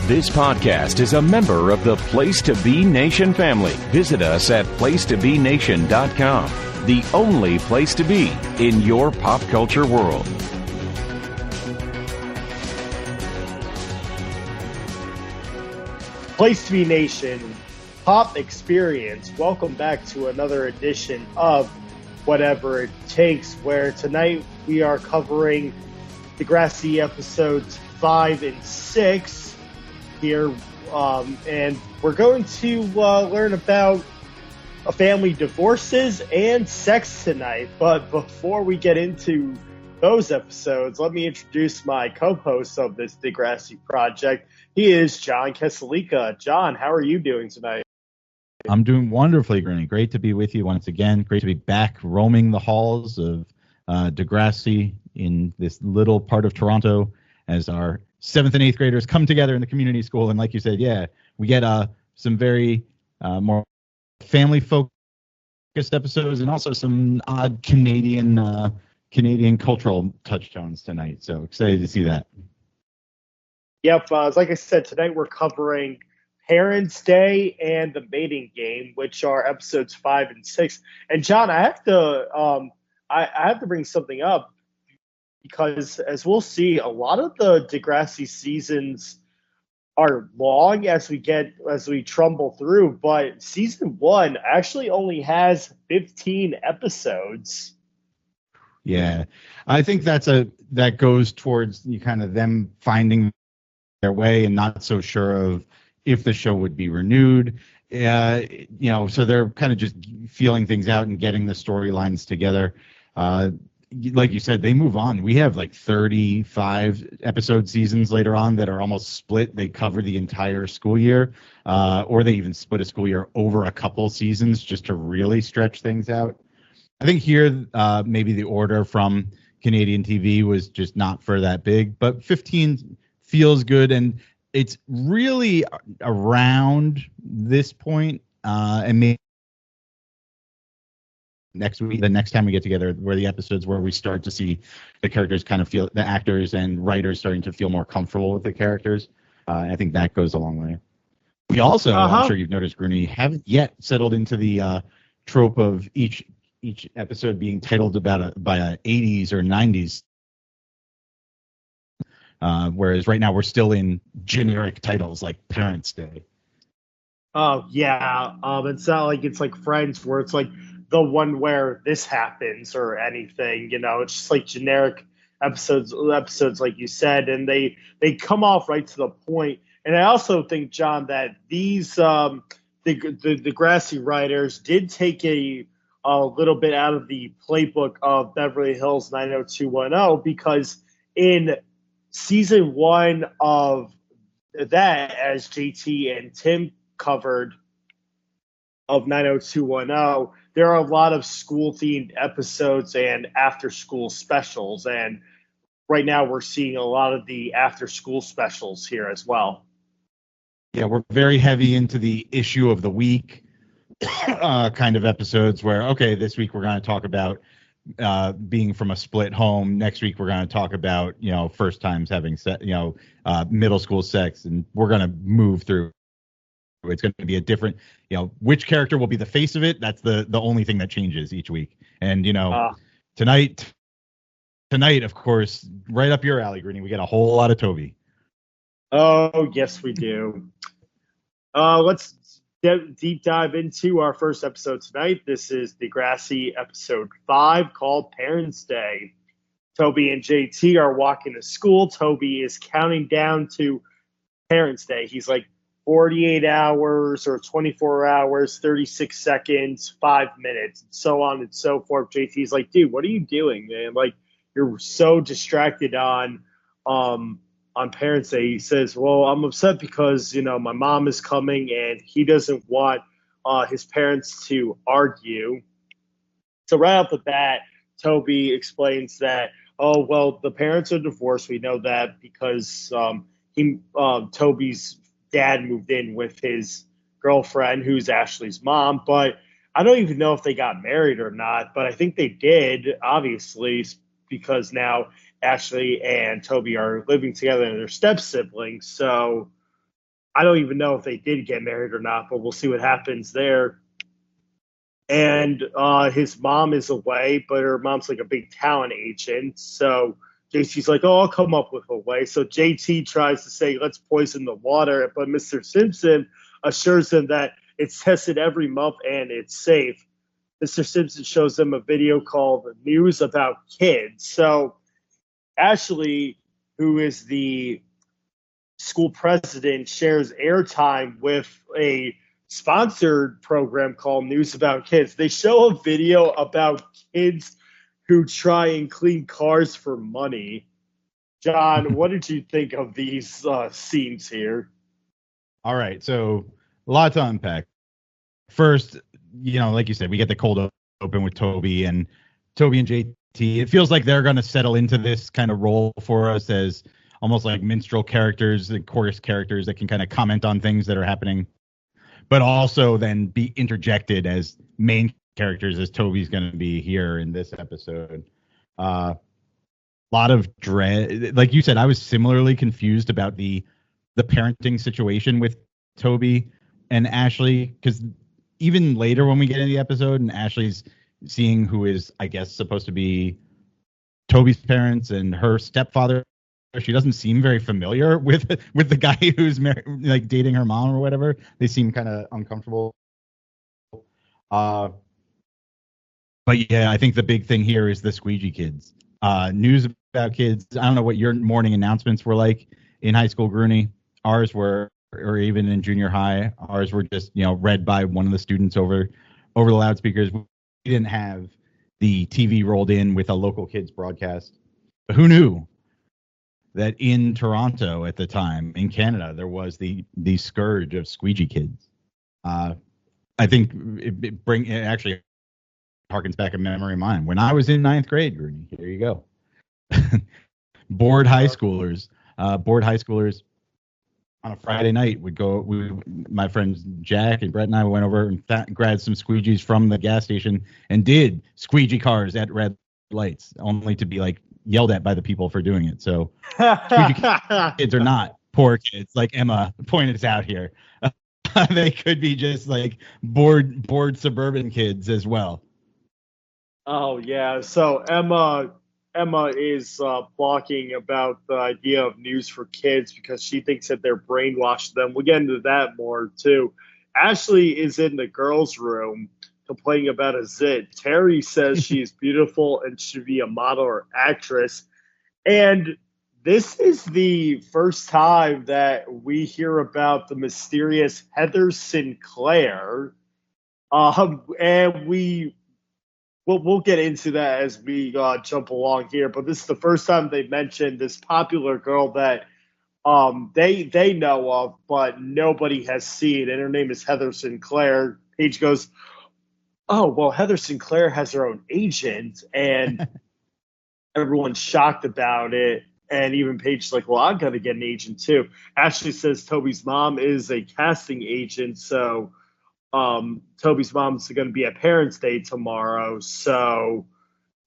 This podcast is a member of the Place to Be Nation family. Visit us at placetobenation.com, the only place to be in your pop culture world. Place to Be Nation, Pop Experience. Welcome back to another edition of Whatever It Takes, where tonight we are covering Degrassi episodes 5 and 6 here, and we're going to learn about family divorces and sex tonight. But before we get into those episodes, let me introduce my co-host of this Degrassi project. He is John Kesselika. John, how are you doing tonight? I'm doing wonderfully, Granny. Great to be with you once again. Great to be back roaming the halls of Degrassi in this little part of Toronto as our 7th and 8th graders come together in the community school. And like you said, yeah, we get some very more family-focused episodes and also some odd Canadian cultural touchstones tonight. So excited to see that. Yep, like I said, tonight we're covering Parents' Day and The Mating Game, which are episodes 5 and 6. And John, I have to bring something up because, as we'll see, a lot of the Degrassi seasons are long as we trumble through. But season 1 actually only has 15 episodes. Yeah, I think that goes towards kind of them finding their way and not so sure of if the show would be renewed. So they're kind of just feeling things out and getting the storylines together. Like you said, they move on. We have like 35 episode seasons later on that are almost split. They cover the entire school year, or they even split a school year over a couple seasons just to really stretch things out. I think here maybe the order from Canadian TV was just not for that big, but 15 feels good, and it's really around this point, and maybe next week, the next time we get together, where the episodes where we start to see the characters kind of feel, the actors and writers starting to feel more comfortable with the characters. I think that goes a long way. We also, I'm sure you've noticed, Grooney, haven't yet settled into the trope of each episode being titled by a 80s or 90s. Whereas right now we're still in generic titles like Parents' Day. Oh, yeah. It's not like it's like Friends where it's like the one where this happens or anything. It's just like generic episodes like you said, and they come off right to the point. And I also think, John, that these the Degrassi writers did take a little bit out of the playbook of Beverly Hills 90210, because in season 1 of that, as JT and Tim covered of 90210, there are a lot of school-themed episodes and after-school specials. And right now we're seeing a lot of the after-school specials here as well. Yeah, we're very heavy into the issue of the week kind of episodes where, okay, this week we're going to talk about being from a split home. Next week we're going to talk about first times having middle school sex, and we're going to move through. It's going to be a different, which character will be the face of it. That's the only thing that changes each week. And tonight, of course, right up your alley, Greeny, we get a whole lot of Toby. Oh yes, we do. Let's deep dive into our first episode tonight. This is Degrassi episode 5, called Parents' Day. Toby and JT are walking to school. Toby is counting down to Parents' Day. He's like 48 hours or 24 hours, 36 seconds, 5 minutes, and so on and so forth. JT's like, dude, what are you doing, man? Like, you're so distracted on Parents' Day. He says, well, I'm upset because, my mom is coming and he doesn't want his parents to argue. So right off the bat, Toby explains that, oh, well, the parents are divorced. We know that because Toby's dad moved in with his girlfriend, who's Ashley's mom. But I don't even know if they got married or not, but I think they did, obviously, because now Ashley and Toby are living together and they're step siblings. So I don't even know if they did get married or not, but we'll see what happens there. And his mom is away, but her mom's like a big talent agent. So JT's like, oh, I'll come up with a way. So JT tries to say, let's poison the water. But Mr. Simpson assures him that it's tested every month and it's safe. Mr. Simpson shows them a video called News About Kids. So Ashley, who is the school president, shares airtime with a sponsored program called News About Kids. They show a video about kids who try and clean cars for money. John, what did you think of these scenes here? All right, so a lot to unpack. First, like you said, we get the cold open with Toby and JT. It feels like they're going to settle into this kind of role for us as almost like minstrel characters and chorus characters that can kind of comment on things that are happening, but also then be interjected as main characters, as Toby's going to be here in this episode. A lot of dread. Like you said, I was similarly confused about the parenting situation with Toby and Ashley, because even later when we get into the episode and Ashley's seeing who is, I guess, supposed to be Toby's parents and her stepfather, she doesn't seem very familiar with the guy who's like dating her mom or whatever. They seem kind of uncomfortable. But yeah, I think the big thing here is the squeegee kids. News about kids. I don't know what your morning announcements were like in high school, Grooney. Ours were, or even in junior high, ours were just, read by one of the students over the loudspeakers. We didn't have the TV rolled in with a local kids broadcast. But who knew that in Toronto at the time, in Canada, there was the scourge of squeegee kids? I think it actually harkens back a memory of mine. When I was in 9th grade, Grooney, here you go. Bored high schoolers on a Friday night would go. My friends Jack and Brett and I went over and grabbed some squeegees from the gas station and did squeegee cars at red lights, only to be like yelled at by the people for doing it. So squeegee kids are not poor kids, like Emma pointed out here. They could be just like bored suburban kids as well. Oh yeah. So Emma is blocking about the idea of news for kids because she thinks that they're brainwashed them. We'll get into that more too. Ashley is in the girls' room complaining about a zit. Terry says she's beautiful and should be a model or actress. And this is the first time that we hear about the mysterious Heather Sinclair. And we'll get into that as we jump along here. But this is the first time they mentioned this popular girl that they know of, but nobody has seen. And her name is Heather Sinclair. Paige goes, oh, well, Heather Sinclair has her own agent. And everyone's shocked about it. And even Paige's like, well, I'm going to get an agent too. Ashley says Toby's mom is a casting agent. So Toby's mom's going to be at Parents' Day tomorrow. So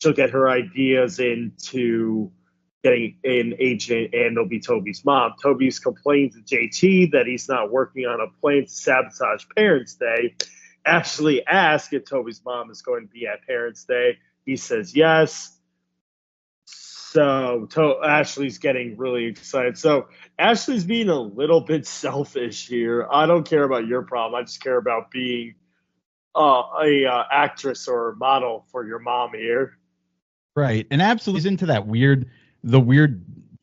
she'll get her ideas into getting an agent, and it'll be Toby's mom. Toby's complaining to JT that he's not working on a plan to sabotage Parents' Day. Ashley asks if Toby's mom is going to be at Parents' Day. He says yes. So Ashley's getting really excited. So Ashley's being a little bit selfish here. I don't care about your problem. I just care about being a actress or a model for your mom here. Right. And absolutely is into that weird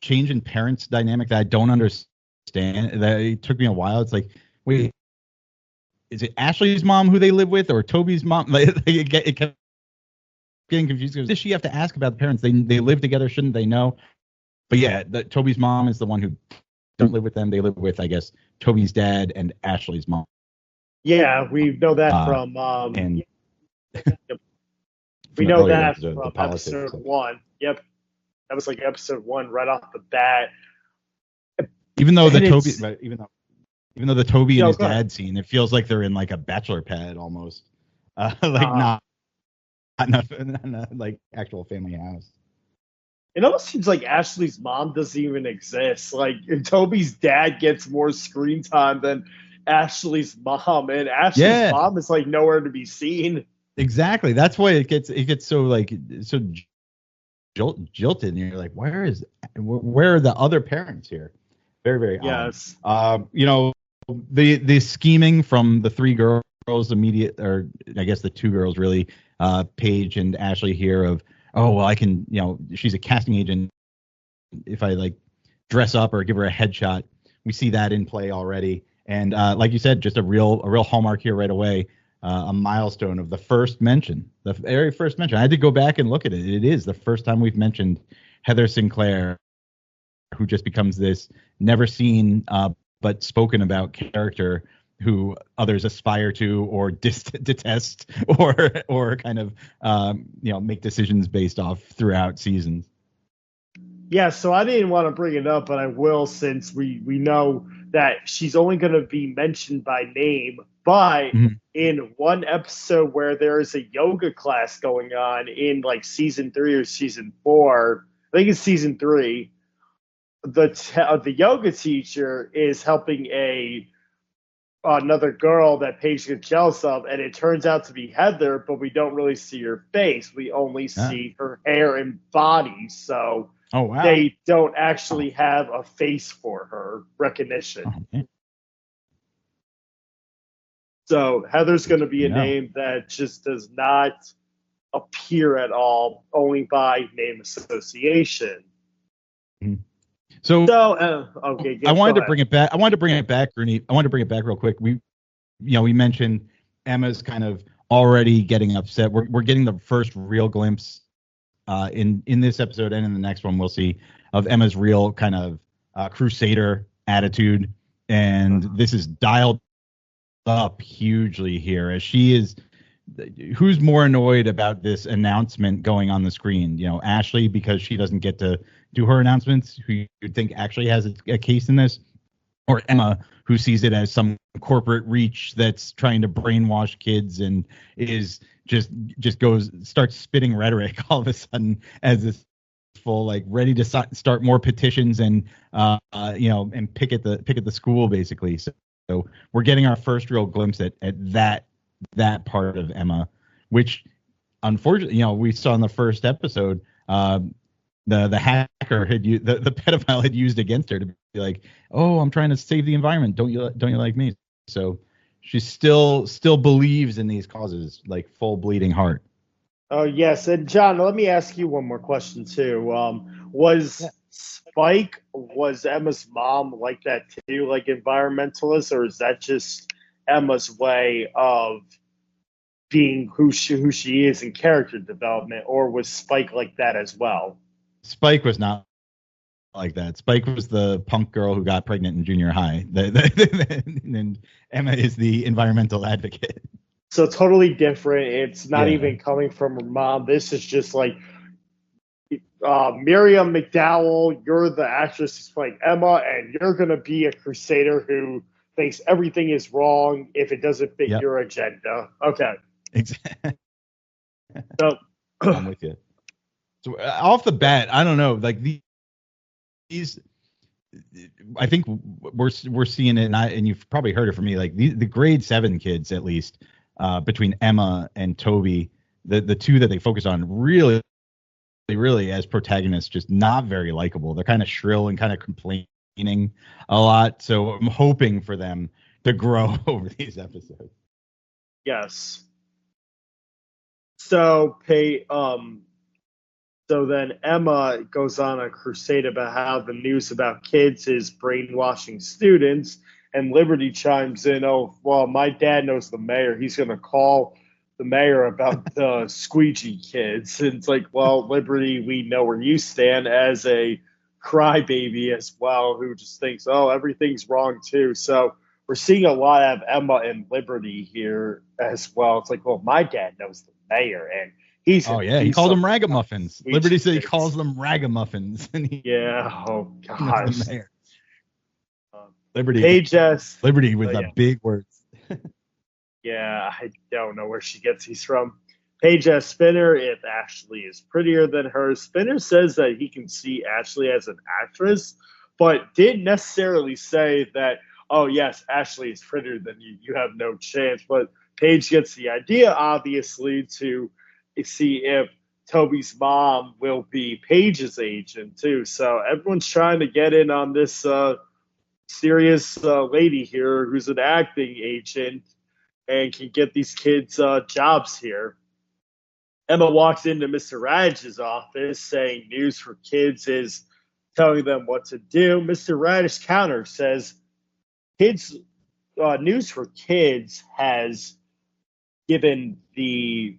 change in parents dynamic that I don't understand. That it took me a while. It's like, wait, is it Ashley's mom who they live with or Toby's mom? Like, it kept getting confused. Does she have to ask about the parents? They live together, shouldn't they know? But yeah, Toby's mom is the one who don't live with them. They live with, I guess, Toby's dad and Ashley's mom. Yeah, we know that from and we know that from episode 1. Yep, that was like episode 1 right off the bat. Even though the Toby and his dad scene, it feels like they're in like a bachelor pad almost, not like actual family house. it almost seems like Ashley's mom doesn't even exist. Like Toby's dad gets more screen time than Ashley's mom, and Ashley's Yeah, mom is like nowhere to be seen. exactly. That's why it gets so like so jilted, and you're like, where are the other parents here? Very, very odd. Yes. The scheming from the three girls immediate, or I guess the two girls really, Paige and Ashley here of, oh well, I can, she's a casting agent. If I like dress up or give her a headshot, we see that in play already. And like you said, just a real hallmark here right away. A milestone of the first mention, the very first mention. I had to go back and look at it. It is the first time we've mentioned Heather Sinclair, who just becomes this never seen but spoken about character who others aspire to or detest or kind of make decisions based off throughout seasons. Yeah, so I didn't want to bring it up, but I will, since we know that she's only going to be mentioned by name. But in one episode where there is a yoga class going on in like season 3 or season 4, I think it's season 3, the yoga teacher is helping another girl that Paige gets jealous of, and it turns out to be Heather, but we don't really see her face. We only see her hair and body. So they don't actually have a face for her recognition. So Heather's going to be a name that just does not appear at all, only by name association. So okay. I wanted to bring it back. Rooney. I wanted to bring it back real quick. We mentioned Emma's kind of already getting upset. We're getting the first real glimpse in this episode and in the next one we'll see of Emma's real kind of crusader attitude, and this is dialed up hugely here as she is. Who's more annoyed about this announcement going on the screen? Ashley, because she doesn't get to do her announcements, who you'd think actually has a case in this, or Emma, who sees it as some corporate reach that's trying to brainwash kids and is just starts spitting rhetoric all of a sudden as this full like ready to start more petitions and and picket the school basically. So we're getting our first real glimpse at that part of Emma, which unfortunately, we saw in the first episode, the hacker the pedophile had used against her to be like, oh, I'm trying to save the environment. Don't you like me? So she still believes in these causes, like full bleeding heart. Oh yes, and John, let me ask you one more question too. Was Emma's mom like that too, like environmentalist, or is that just Emma's way of being who she is in character development, or was Spike like that as well? Spike was not like that. Spike was the punk girl who got pregnant in junior high. And Emma is the environmental advocate. So totally different. It's not even coming from her mom. This is just like Miriam McDowell, you're the actress who's playing Emma, and you're going to be a crusader who thinks everything is wrong if it doesn't fit your agenda. Okay. Exactly. So, I'm with you. So off the bat, I don't know, like these I think we're seeing it, and you've probably heard it from me, like the grade 7 kids, at least, between Emma and Toby, the two that they focus on, really as protagonists, just not very likable. They're kind of shrill and kind of complaining a lot. So I'm hoping for them to grow over these episodes. Yes. So so then Emma goes on a crusade about how the news about kids is brainwashing students, and Liberty chimes in, oh, well, my dad knows the mayor. He's going to call the mayor about the squeegee kids. And it's like, well, Liberty, we know where you stand as a crybaby as well, who just thinks, oh, everything's wrong too. So we're seeing a lot of Emma and Liberty here as well. It's like, well, my dad knows the mayor, and he called them ragamuffins. Liberty said he calls them ragamuffins. Oh gosh. Liberty. Pages. Liberty with the big words. Yeah, I don't know where she gets these from. Paige asks Spinner if Ashley is prettier than her. Spinner says that he can see Ashley as an actress, but didn't necessarily say that, oh, yes, Ashley is prettier than you. You have no chance. But Paige gets the idea, obviously, to see if Toby's mom will be Paige's agent, too. So everyone's trying to get in on this serious lady here who's an acting agent and can get these kids jobs here. Emma walks into Mr. Radish's office saying News for Kids is telling them what to do. Mr. Radish counters, says Kids News for Kids has given the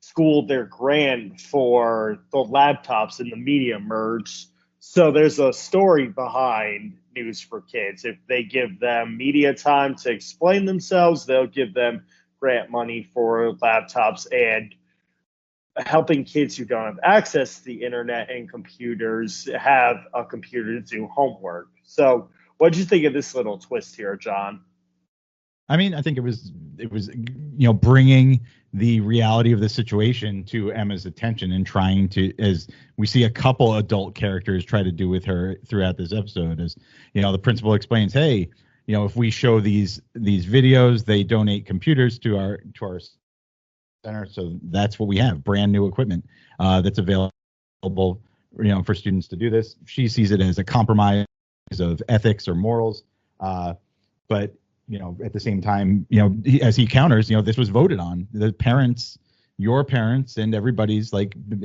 school their grant for the laptops and the media merge. So there's a story behind News for Kids. If they give them media time to explain themselves, they'll give them grant money for laptops and helping kids who don't have access to the internet and computers have a computer to do homework. So what did you think of this little twist here, John? I mean, I think it was bringing the reality of the situation to Emma's attention and trying to, as we see a couple adult characters try to do with her throughout this episode, as the principal explains, hey, if we show these videos, they donate computers to our center, so that's what we have, brand new equipment that's available for students to do this. She sees it as a compromise of ethics or morals, but at the same time, as he counters, this was voted on. The parents, your parents, and everybody's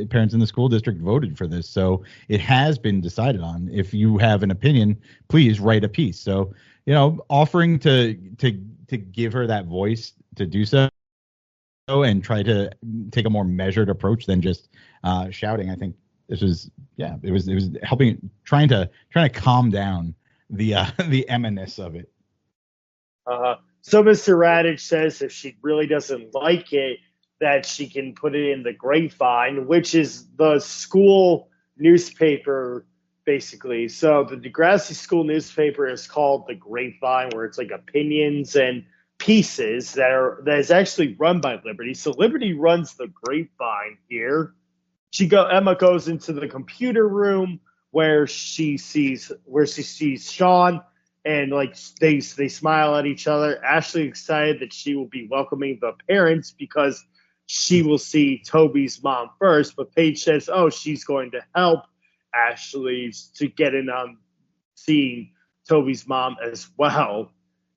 parents in the school district voted for this, so it has been decided on. If you have an opinion, please write a piece. So offering to give her that voice to do so and try to take a more measured approach than just shouting. I think this was, it was helping, trying to calm down the Emma-ness of it. So Mr. Radish says if she really doesn't like it, that she can put it in the Grapevine, which is the school newspaper, basically. So the Degrassi school newspaper is called the Grapevine, where it's like opinions and pieces that is actually run by Liberty. So Liberty runs the Grapevine here. Emma goes into the computer room where she sees Sean, and they smile at each other. Ashley excited that she will be welcoming the parents because she will see Toby's mom first, but Paige says, oh, she's going to help Ashley to get in on seeing Toby's mom as well.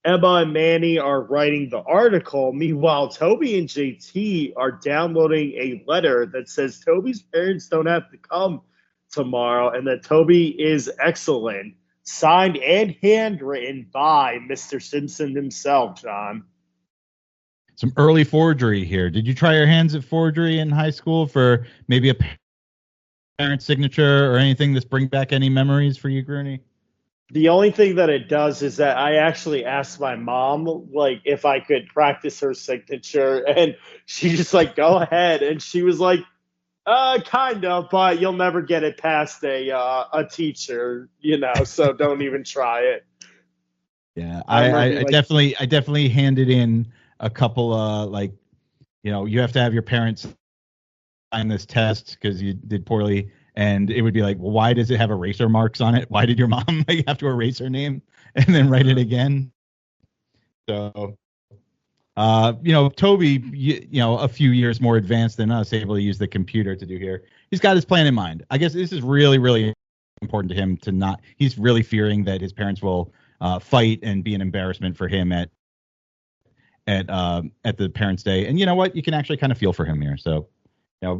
Emma and Manny are writing the article. Meanwhile, Toby and JT are downloading a letter that says Toby's parents don't have to come tomorrow and that Toby is excellent. Signed and handwritten by Mr. Simpson himself, John. Some early forgery here. Did you try your hands at forgery in high school for maybe a parent signature or anything that's bring back any memories for you, Grooney? The only thing that it does is that I actually asked my mom, if I could practice her signature, and she just go ahead. And she was like, kind of, but you'll never get it past a teacher, so don't even try it. Yeah, I definitely handed in a couple you have to have your parents sign this test because you did poorly. And it would be like, well, why does it have eraser marks on it? Why did your mom have to erase her name and then write it again? So, Toby, a few years more advanced than us, able to use the computer to do here. He's got his plan in mind. I guess this is really, really important to him to not. He's really fearing that his parents will fight and be an embarrassment for him at the Parents' Day. And you know what? You can actually kind of feel for him here. So.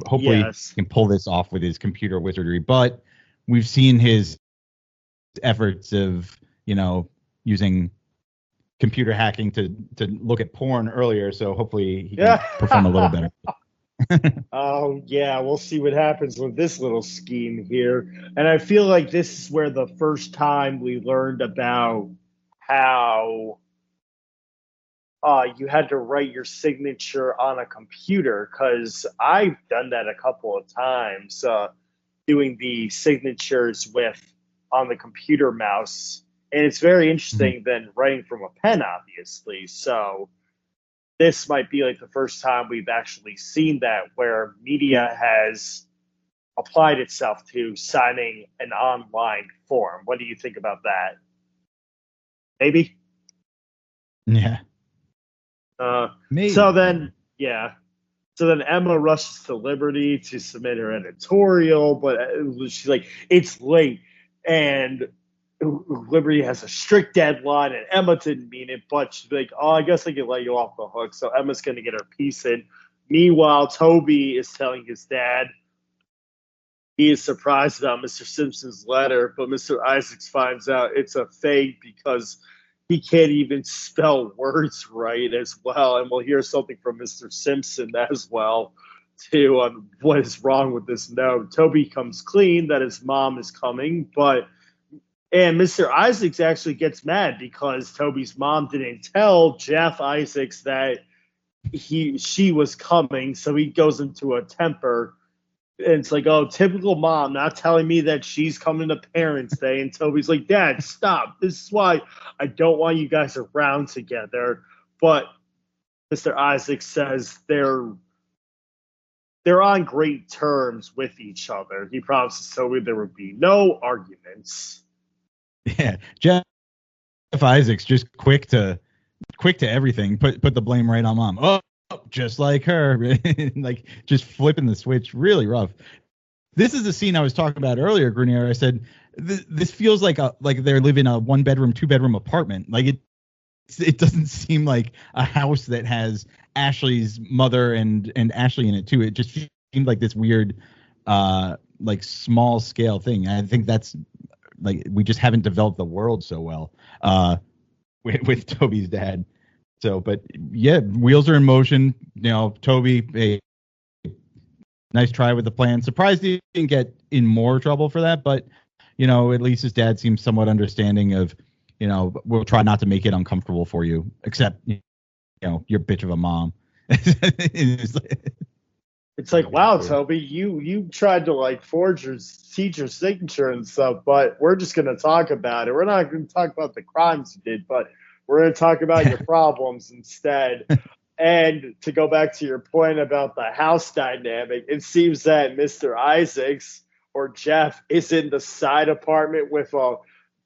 Hopefully he can pull this off with his computer wizardry, but we've seen his efforts of, using computer hacking to look at porn earlier. So hopefully he can perform a little better. Oh yeah. We'll see what happens with this little scheme here. And I feel like this is where the first time we learned about how you had to write your signature on a computer, because I've done that a couple of times, doing the signatures on the computer mouse, and it's very interesting than writing from a pen, obviously. So this might be like the first time we've actually seen that, where media has applied itself to signing an online form. What do you think about that? Maybe? Yeah. Maybe. So then Emma rushes to Liberty to submit her editorial, but she's like, it's late. And Liberty has a strict deadline, and Emma didn't mean it, but she's like, oh, I guess I can let you off the hook. So Emma's going to get her piece in. Meanwhile, Toby is telling his dad he is surprised about Mr. Simpson's letter, but Mr. Isaacs finds out it's a fake because he can't even spell words right as well. And we'll hear something from Mr. Simpson as well, too, on what is wrong with this note. Toby comes clean that his mom is coming, and Mr. Isaacs actually gets mad because Toby's mom didn't tell Jeff Isaacs that she was coming, so he goes into a temper. And it's like, oh, typical mom not telling me that she's coming to Parents' Day. And Toby's like, Dad, stop. This is why I don't want you guys around together. But Mr. Isaacs says they're on great terms with each other. He promises Toby there would be no arguments. Yeah, Jeff Isaacs just quick to everything. Put the blame right on mom. Oh, just like her, like just flipping the switch. Really rough. This is the scene I was talking about earlier, Grenier. I said this feels like they're living a 1-bedroom, 2-bedroom apartment. Like it doesn't seem like a house that has Ashley's mother and Ashley in it too. It just seemed like this weird, like small scale thing. I think that's like we just haven't developed the world so well with Toby's dad. So, but yeah, wheels are in motion. You know, Toby, nice try with the plan. Surprised he didn't get in more trouble for that, but you know, at least his dad seems somewhat understanding of, you know, we'll try not to make it uncomfortable for you, except, you know, you're a bitch of a mom. It's like, wow, Toby, you tried to like forge your teacher's signature and stuff, but we're just going to talk about it. We're not going to talk about the crimes you did, but we're going to talk about your problems instead. And to go back to your point about the house dynamic, it seems that Mr. Isaacs or Jeff is in the side apartment with a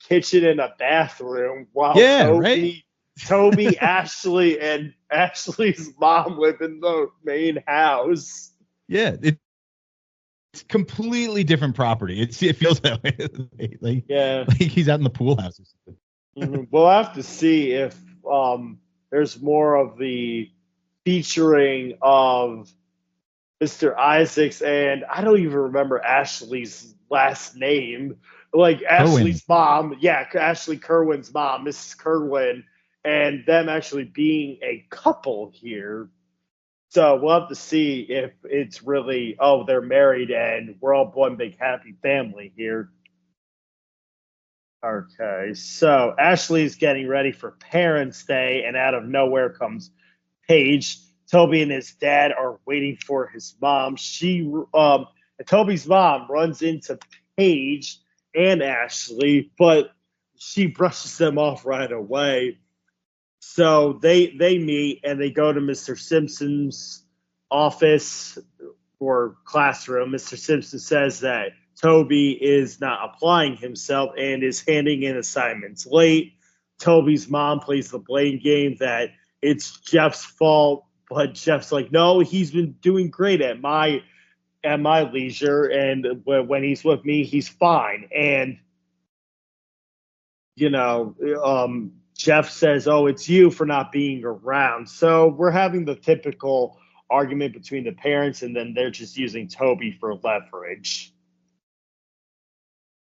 kitchen and a bathroom, while Toby, Ashley, and Ashley's mom live in the main house. Yeah, it's completely different property. It feels that way. like he's out in the pool house or something. We'll have to see if there's more of the featuring of Mr. Isaacs, and I don't even remember Ashley's last name. Like Ashley's mom, Ashley Kerwin's mom, Mrs. Kerwin, and them actually being a couple here. So we'll have to see if it's really, they're married and we're all one big happy family here. Okay, so Ashley's getting ready for Parents' Day, and out of nowhere comes Paige. Toby and his dad are waiting for his mom. Toby's mom runs into Paige and Ashley, but she brushes them off right away. So they meet and they go to Mr. Simpson's office or classroom. Mr. Simpson says that Toby is not applying himself and is handing in assignments late. Toby's mom plays the blame game that it's Jeff's fault, but Jeff's like, no, he's been doing great at my leisure, and when he's with me, he's fine. And Jeff says, oh, it's you for not being around. So we're having the typical argument between the parents, and then they're just using Toby for leverage.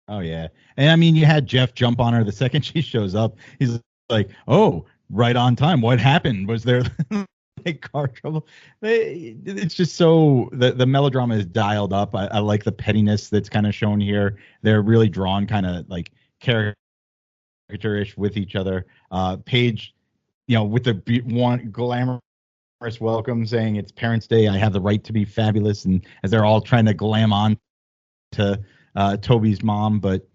Oh, yeah. And I mean, you had Jeff jump on her the second she shows up. He's like, oh, right on time. What happened? Was there like car trouble? It's just so the melodrama is dialed up. I like the pettiness that's kind of shown here. They're really drawn kind of like caricature-ish with each other. Paige, with the one glamorous welcome saying it's Parents' Day. I have the right to be fabulous. And as they're all trying to glam on to Toby's mom, but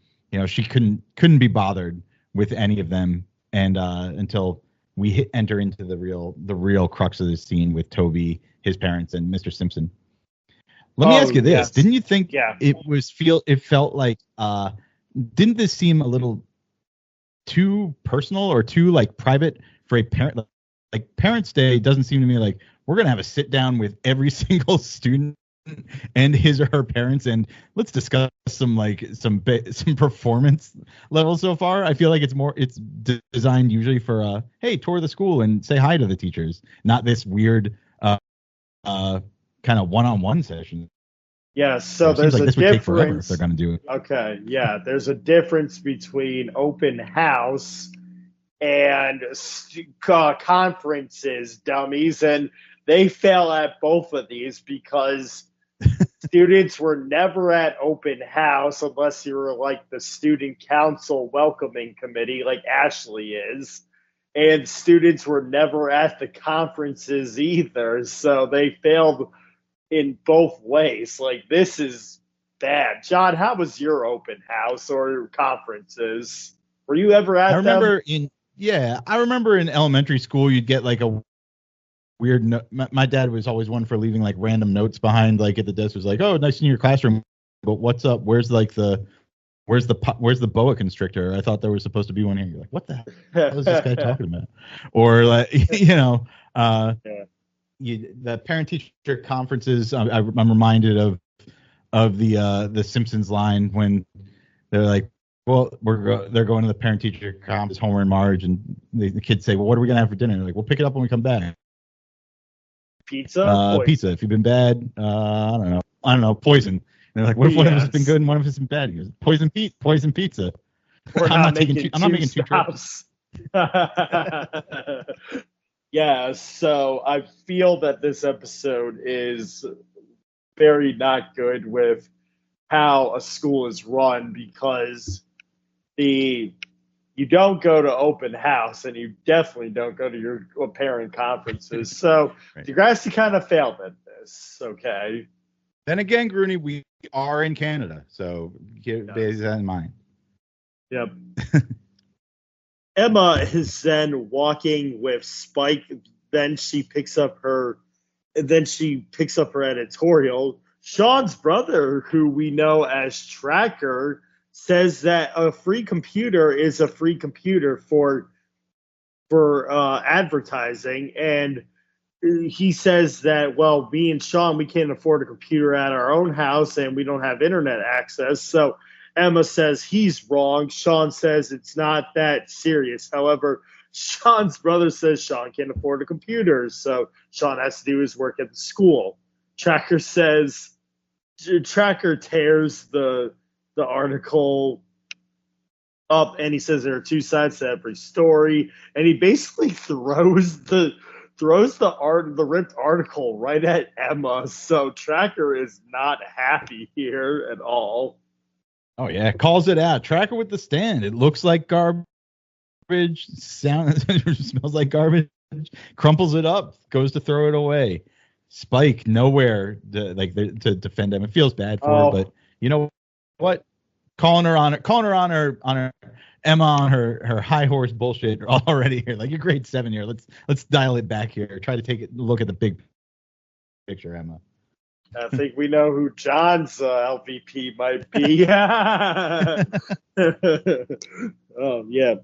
she couldn't be bothered with any of them, and until we enter into the real crux of the scene with Toby, his parents, and Mr. Simpson. Let me ask you this: yes. Didn't you think Yeah. it felt like didn't this seem a little too personal or too like private for a parent? Like Parents' Day doesn't seem to me like we're gonna have a sit down with every single student and his or her parents and let's discuss some performance levels so far. I feel like it's designed usually for hey, tour the school and say hi to the teachers, not this weird kind of one-on-one session. Yeah, so there's like a this would take forever if difference. they're going to do it. Okay, yeah, there's a difference between open house and conferences, dummies, and they fail at both of these because students were never at open house unless you were like the student council welcoming committee like Ashley is, and students were never at the conferences either, so they failed in both ways. Like, this is bad. John, how was your open house or conferences? Were you ever at them? I remember in elementary school you'd get like a weird my dad was always one for leaving like random notes behind, like at the desk. Was like, oh, nice in your classroom, but what's up? Where's the boa constrictor? I thought there was supposed to be one here. You're like, what the hell is this guy talking about? Or like, yeah. The parent teacher conferences. I'm reminded of the Simpsons line when they're like, well, they're going to the parent teacher conference, Homer and Marge, and the kids say, well, what are we gonna have for dinner? They're like, we'll pick it up when we come back. Pizza. Pizza. If you've been bad, I don't know, poison. And they're like, what if one of us has been good and one of us has been bad? He goes, poison pizza. I'm not making two trips. Yeah, so I feel that this episode is very not good with how a school is run because you don't go to open house and you definitely don't go to your parent conferences. So right. Degrassi kind of failed at this, okay? Then again, Grooney, we are in Canada, so bear that in mind. Yep. Emma is then walking with Spike. Then she picks up her editorial. Sean's brother, who we know as Tracker, says that a free computer is a free computer for advertising, and he says that, well, me and Sean, we can't afford a computer at our own house, and we don't have internet access, so Emma says he's wrong. Sean says it's not that serious. However, Sean's brother says Sean can't afford a computer, so Sean has to do his work at the school. Tracker tears the article up, and he says there are two sides to every story, and he basically throws the ripped article right at Emma. So Tracker is not happy here at all. Oh yeah, calls it out. Tracker with the stand. It looks like garbage. Smells like garbage. Crumples it up. Goes to throw it away. Spike nowhere to defend him. It feels bad for her, but you know what? Calling her on her Emma on her high horse bullshit already here. Like, you're grade 7 here. Let's dial it back here. Try to look at the big picture, Emma. I think we know who John's LVP might be. Oh, yeah.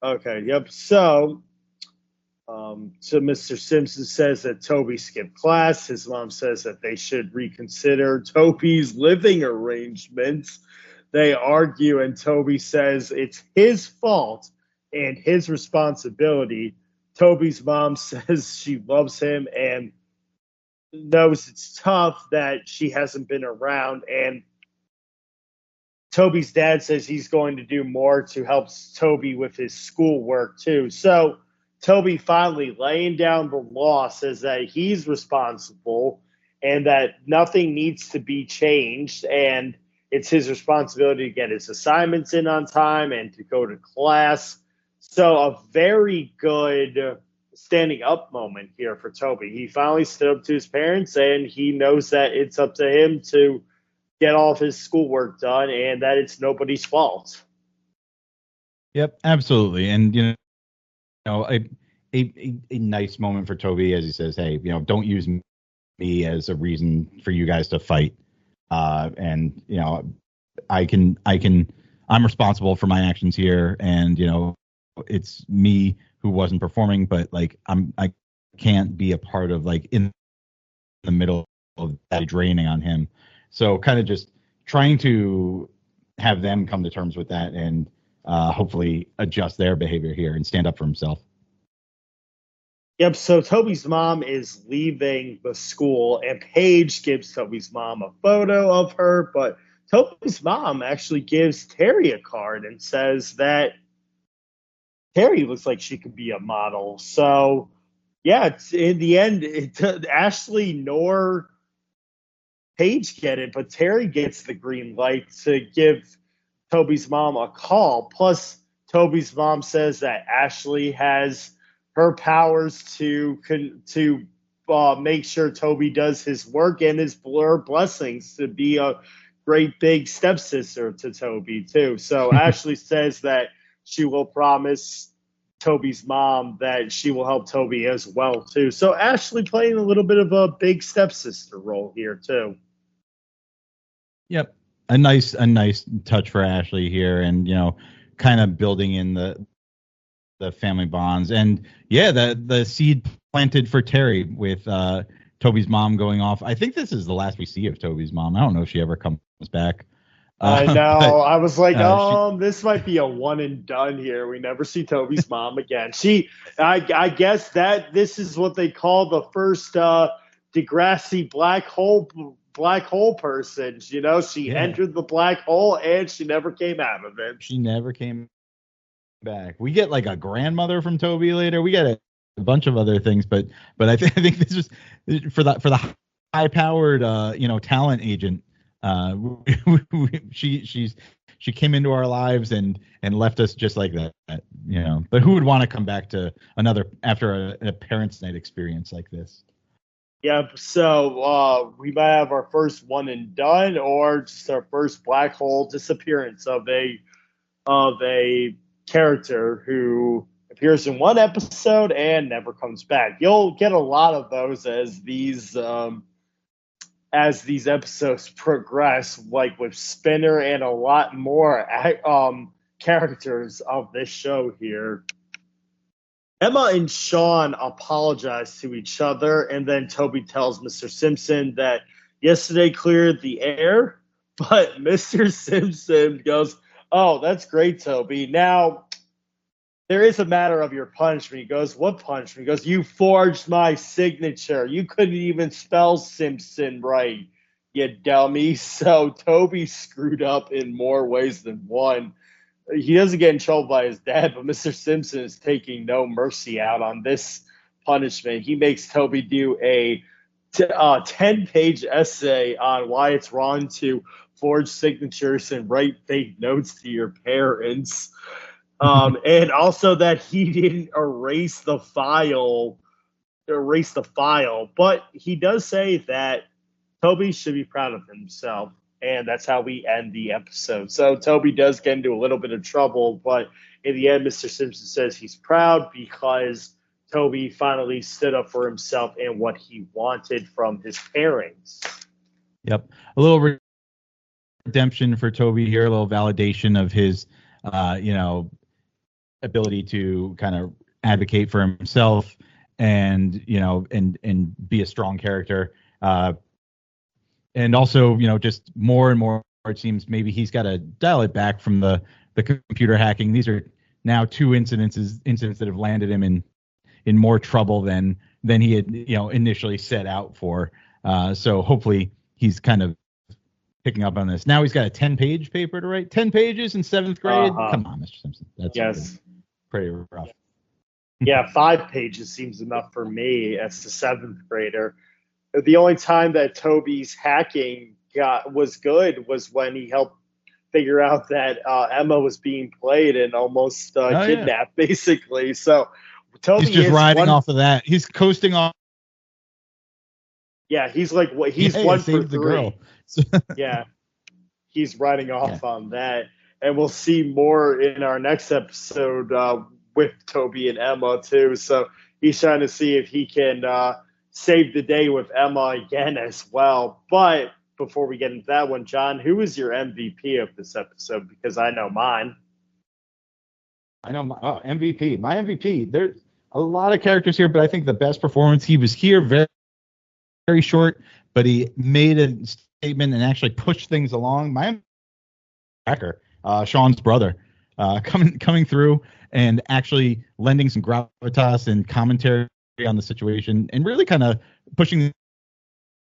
Okay, yep. So Mr. Simpson says that Toby skipped class. His mom says that they should reconsider Toby's living arrangements. They argue, and Toby says it's his fault and his responsibility. Toby's mom says she loves him and knows it's tough that she hasn't been around, and Toby's dad says he's going to do more to help Toby with his schoolwork too. So Toby finally, laying down the law, says that he's responsible and that nothing needs to be changed, and it's his responsibility to get his assignments in on time and to go to class. So a very good standing up moment here for Toby. He finally stood up to his parents, and he knows that it's up to him to get all of his schoolwork done and that it's nobody's fault. Yep, absolutely. And a nice moment for Toby as he says, "Hey, don't use me as a reason for you guys to fight. And I'm responsible for my actions here, and it's me who wasn't performing, but like I can't be a part of like in the middle of that draining on him. So kind of just trying to have them come to terms with that and hopefully adjust their behavior here and stand up for himself. Yep, so Toby's mom is leaving the school, and Paige gives Toby's mom a photo of her, but Toby's mom actually gives Terry a card and says that Terry looks like she could be a model. So, yeah, in the end, Ashley nor Paige get it, but Terry gets the green light to give Toby's mom a call. Plus, Toby's mom says that Ashley has her powers to make sure Toby does his work and his blessings to be a great big stepsister to Toby too. So Ashley says that she will promise Toby's mom that she will help Toby as well too. So Ashley playing a little bit of a big stepsister role here too. Yep. A nice touch for Ashley here, and kind of building in the family bonds, and the seed planted for Terry with Toby's mom going off. I think this is the last we see of Toby's mom. I don't know if she ever comes back. I know. I was like, this might be a one and done here. We never see Toby's mom again. I guess that this is what they call the first Degrassi black hole person. She entered the black hole and she never came out of it. She never came back. We get like a grandmother from Toby later. We get a bunch of other things, but I think this is for the high powered talent agent. She came into our lives and left us just like that. But who would want to come back to after a parents' night experience like this? Yep. So we might have our first one and done, or just our first black hole disappearance of a character who appears in one episode and never comes back. You'll get a lot of those as these episodes progress, like with Spinner and a lot more characters of this show here. Emma and Sean apologize to each other, and then Toby tells Mr. Simpson that yesterday cleared the air, but Mr. Simpson goes, "Oh, that's great, Toby. Now, there is a matter of your punishment." He goes, "What punishment?" He goes, "You forged my signature. You couldn't even spell Simpson right, you dummy." So Toby screwed up in more ways than one. He doesn't get in trouble by his dad, but Mr. Simpson is taking no mercy out on this punishment. He makes Toby do a 10-page essay on why it's wrong to forge signatures and write fake notes to your parents. And also that he didn't erase the file. But he does say that Toby should be proud of himself. And that's how we end the episode. So Toby does get into a little bit of trouble, but in the end, Mr. Simpson says he's proud because Toby finally stood up for himself and what he wanted from his parents. Yep. A little redemption for Toby here, a little validation of his, ability to kind of advocate for himself and, and be a strong character. And also, just more and more, it seems maybe he's got to dial it back from the computer hacking. These are now two incidents that have landed him in more trouble than he had, initially set out for. So hopefully he's kind of picking up on this. Now he's got a 10-page paper to write. 10 pages in 7th grade? Come on, Mr. Simpson. That's pretty rough. Yeah, 5 pages seems enough for me as a 7th grader. The only time that Toby's hacking was good was when he helped figure out that Emma was being played and almost kidnapped, basically. So Toby he's just riding off of that. He's coasting off. Yeah, he's like he's 1 for 3. The girl. Yeah, he's riding off on that. and we'll see more in our next episode with Toby and Emma too. So he's trying to see if he can save the day with Emma again as well. But before we get into that one, John, who is your MVP of this episode? Because I know mine. I know MVP. My MVP. There's a lot of characters here, but I think the best performance. He was here very, very short, but he made a statement and actually pushed things along. My Cracker, Sean's brother, coming through and actually lending some gravitas and commentary on the situation, and really kind of pushing the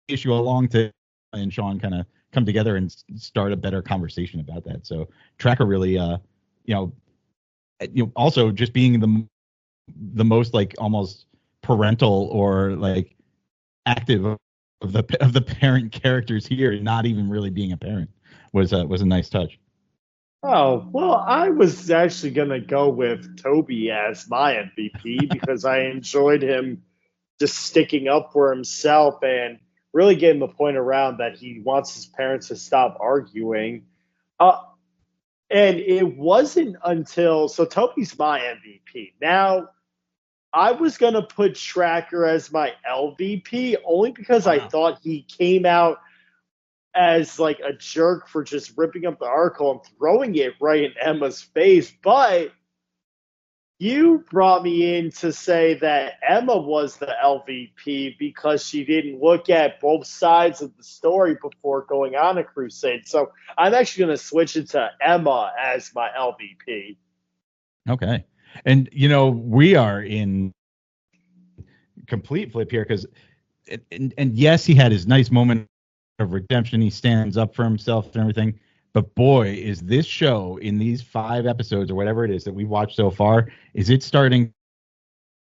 issue along to and Sean kind of come together and start a better conversation about that. So Tracker really, also just being the most like almost parental or like active of the parent characters here, not even really being a parent, was a nice touch. Oh, well, I was actually going to go with Toby as my MVP because I enjoyed him just sticking up for himself and really getting the point around that he wants his parents to stop arguing. And it wasn't until, so Toby's my MVP. Now, I was going to put Tracker as my LVP only because I thought he came out as like a jerk for just ripping up the article and throwing it right in Emma's face. But you brought me in to say that Emma was the LVP because she didn't look at both sides of the story before going on a crusade. So I'm actually going to switch it to Emma as my LVP. Okay. And, we are in complete flip here because, and yes, he had his nice moment of redemption. He stands up for himself and everything. But boy, is this show in these 5 episodes or whatever it is that we've watched so far, is it starting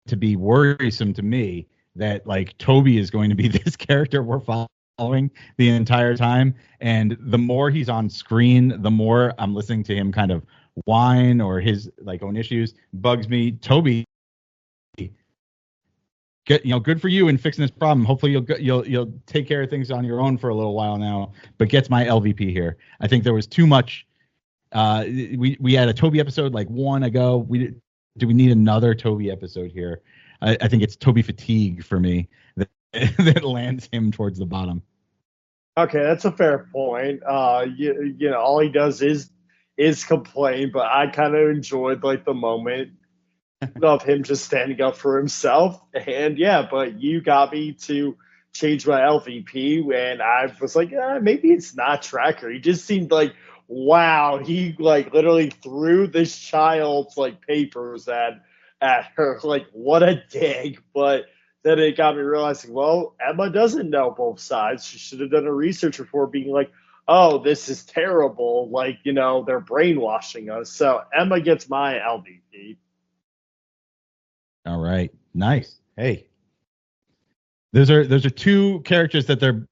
to be worrisome to me that like Toby is going to be this character we're following the entire time. And the more he's on screen, the more I'm listening to him kind of whine or his like own issues. Bugs me. Toby, good for you in fixing this problem. Hopefully you'll take care of things on your own for a little while now, but gets my LVP here. I think there was too much. We had a Toby episode like 1 ago. Do we need another Toby episode here? I think it's Toby fatigue for me that lands him towards the bottom. Okay, that's a fair point. All he does is complain, but I kind of enjoyed like the moment of him just standing up for himself. And yeah, but you got me to change my LVP, and I was like, maybe it's not Tracker. He just seemed like, wow, he like literally threw this child's like papers at her. Like, what a dig. But then it got me realizing, well, Emma doesn't know both sides. She should have done her research before being like, oh, this is terrible. Like, they're brainwashing us. So Emma gets my LVP. All right. Nice. Hey. Those are 2 characters that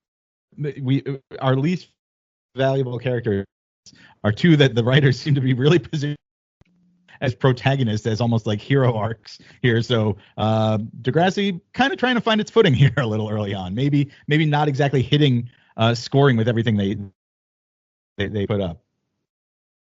our least valuable characters are 2 that the writers seem to be really positioned as protagonists, as almost like hero arcs here. So Degrassi kind of trying to find its footing here a little early on. Maybe not exactly hitting scoring with everything they put up.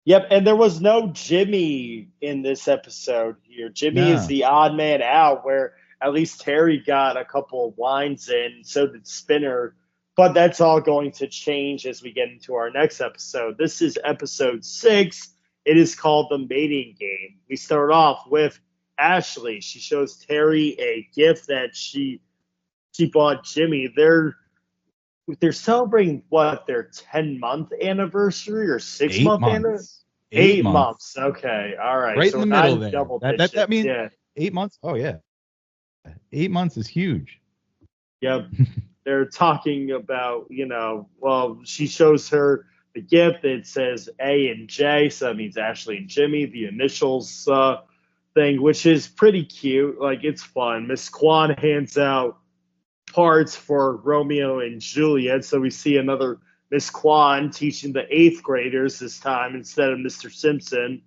Yep, and there was no Jimmy in this episode here. Jimmy is the odd man out, where at least Terry got a couple of lines in, so did Spinner. But that's all going to change as we get into our next episode. This is episode 6. It is called The Mating Game. We start off with Ashley. She shows Terry a gift that she bought Jimmy. They're celebrating their 10-month anniversary or 6-month anniversary? 8 months. Okay. All right. Right so in the middle there. Double that means 8 months. Oh yeah. 8 months is huge. Yep. They're talking about, she shows her the gift. It says A and J. So that means Ashley and Jimmy, the initials thing, which is pretty cute. Like, it's fun. Miss Kwan hands out parts for Romeo and Juliet. So we see another Miss Kwan teaching the 8th graders this time instead of Mr. Simpson.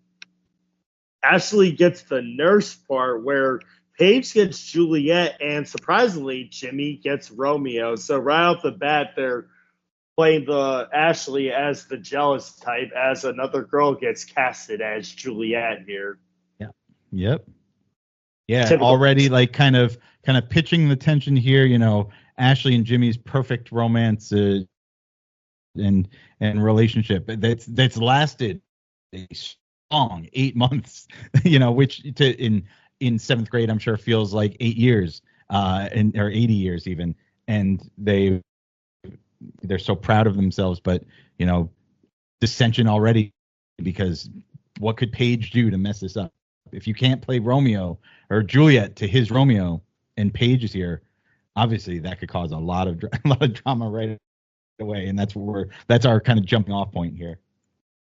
Ashley gets the nurse part where Paige gets Juliet and surprisingly Jimmy gets Romeo. So right off the bat, they're playing the Ashley as the jealous type, as another girl gets casted as Juliet here. Yeah. Yep. Yeah. Typical. Already like kind of pitching the tension here. Ashley and Jimmy's perfect romance and relationship that's lasted a strong 8 months. Which in seventh grade I'm sure feels like 8 years, or 80 years even. And they're so proud of themselves, but dissension already, because what could Paige do to mess this up? If you can't play Romeo or Juliet to his Romeo and Paige is here, obviously that could cause a lot of drama right away, and that's our kind of jumping off point here.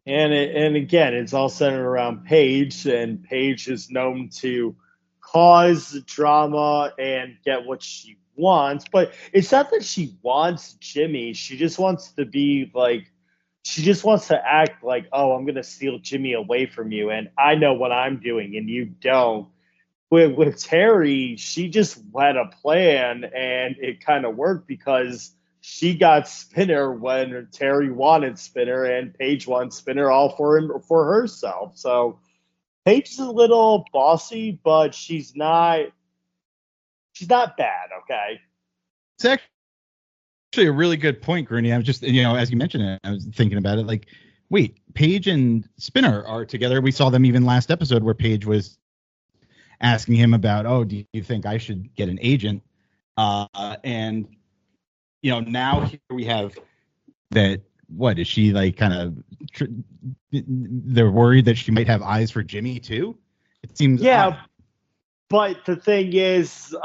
And again, it's all centered around Paige, and Paige is known to cause drama and get what she wants. But it's not that she wants Jimmy. She just wants to be like, she just wants to act like, oh, I'm going to steal Jimmy away from you, and I know what I'm doing, and you don't. With Terry, she just had a plan, and it kind of worked because she got Spinner when Terry wanted Spinner, and Paige wants Spinner all for herself. So Paige is a little bossy, but she's not bad. Okay. It's actually a really good point, Grooney. I was just, as you mentioned it, I was thinking about it. Like, wait, Paige and Spinner are together. We saw them even last episode where Paige was asking him about, oh, do you think I should get an agent? And now here we have that. What is she like? Kind of, they're worried that she might have eyes for Jimmy too. It seems. Yeah, odd. but the thing is,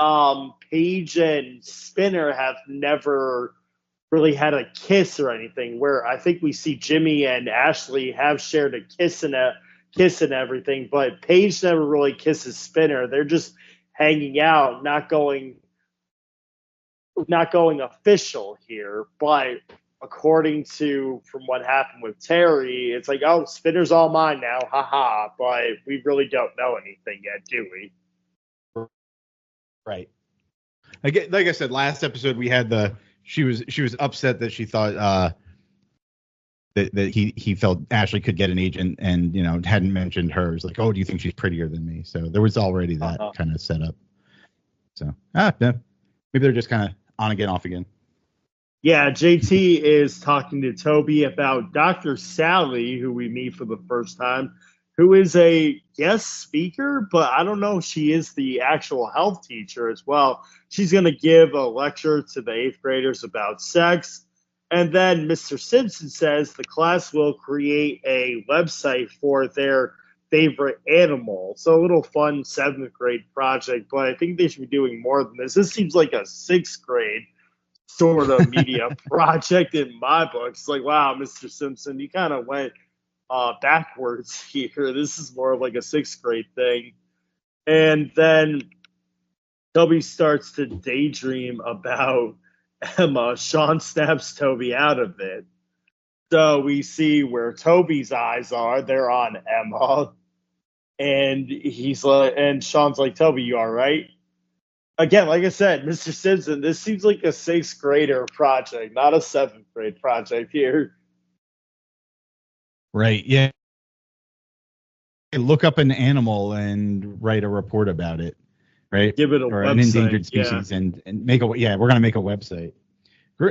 Paige and Spinner have never really had a kiss or anything. Where I think we see Jimmy and Ashley have shared a kiss and everything, but Paige never really kisses Spinner. They're just hanging out, not going official here. But according to from what happened with Terry, it's like, oh, Spinner's all mine now, haha. But we really don't know anything yet, do we? Right. Like I said, last episode we had she was upset that she thought that he felt Ashley could get an agent, and hadn't mentioned hers. Like, oh, do you think she's prettier than me? So there was already that kind of setup. So no, maybe they're just kind of on again, off again. Yeah, JT is talking to Toby about Dr. Sally, who we meet for the first time, who is a guest speaker, but I don't know if she is the actual health teacher as well. She's going to give a lecture to the 8th graders about sex. And then Mr. Simpson says the class will create a website for their favorite animal. So a little fun 7th grade project, but I think they should be doing more than this. This seems like a 6th grade sort of media project in my book. It's like, wow, Mr. Simpson, you kind of went backwards here. This is more like a 6th grade thing. And then Toby starts to daydream about Emma. Sean snaps Toby out of it. So we see where Toby's eyes are. They're on Emma. And he's like, and Sean's like, Toby, you all right? Again, like I said, Mr. Simpson, this seems like a 6th grader project, not a 7th grade project here. Right. Yeah. Look up an animal and write a report about it. Right. Give it a or website, an endangered species, and make we're going to make a website.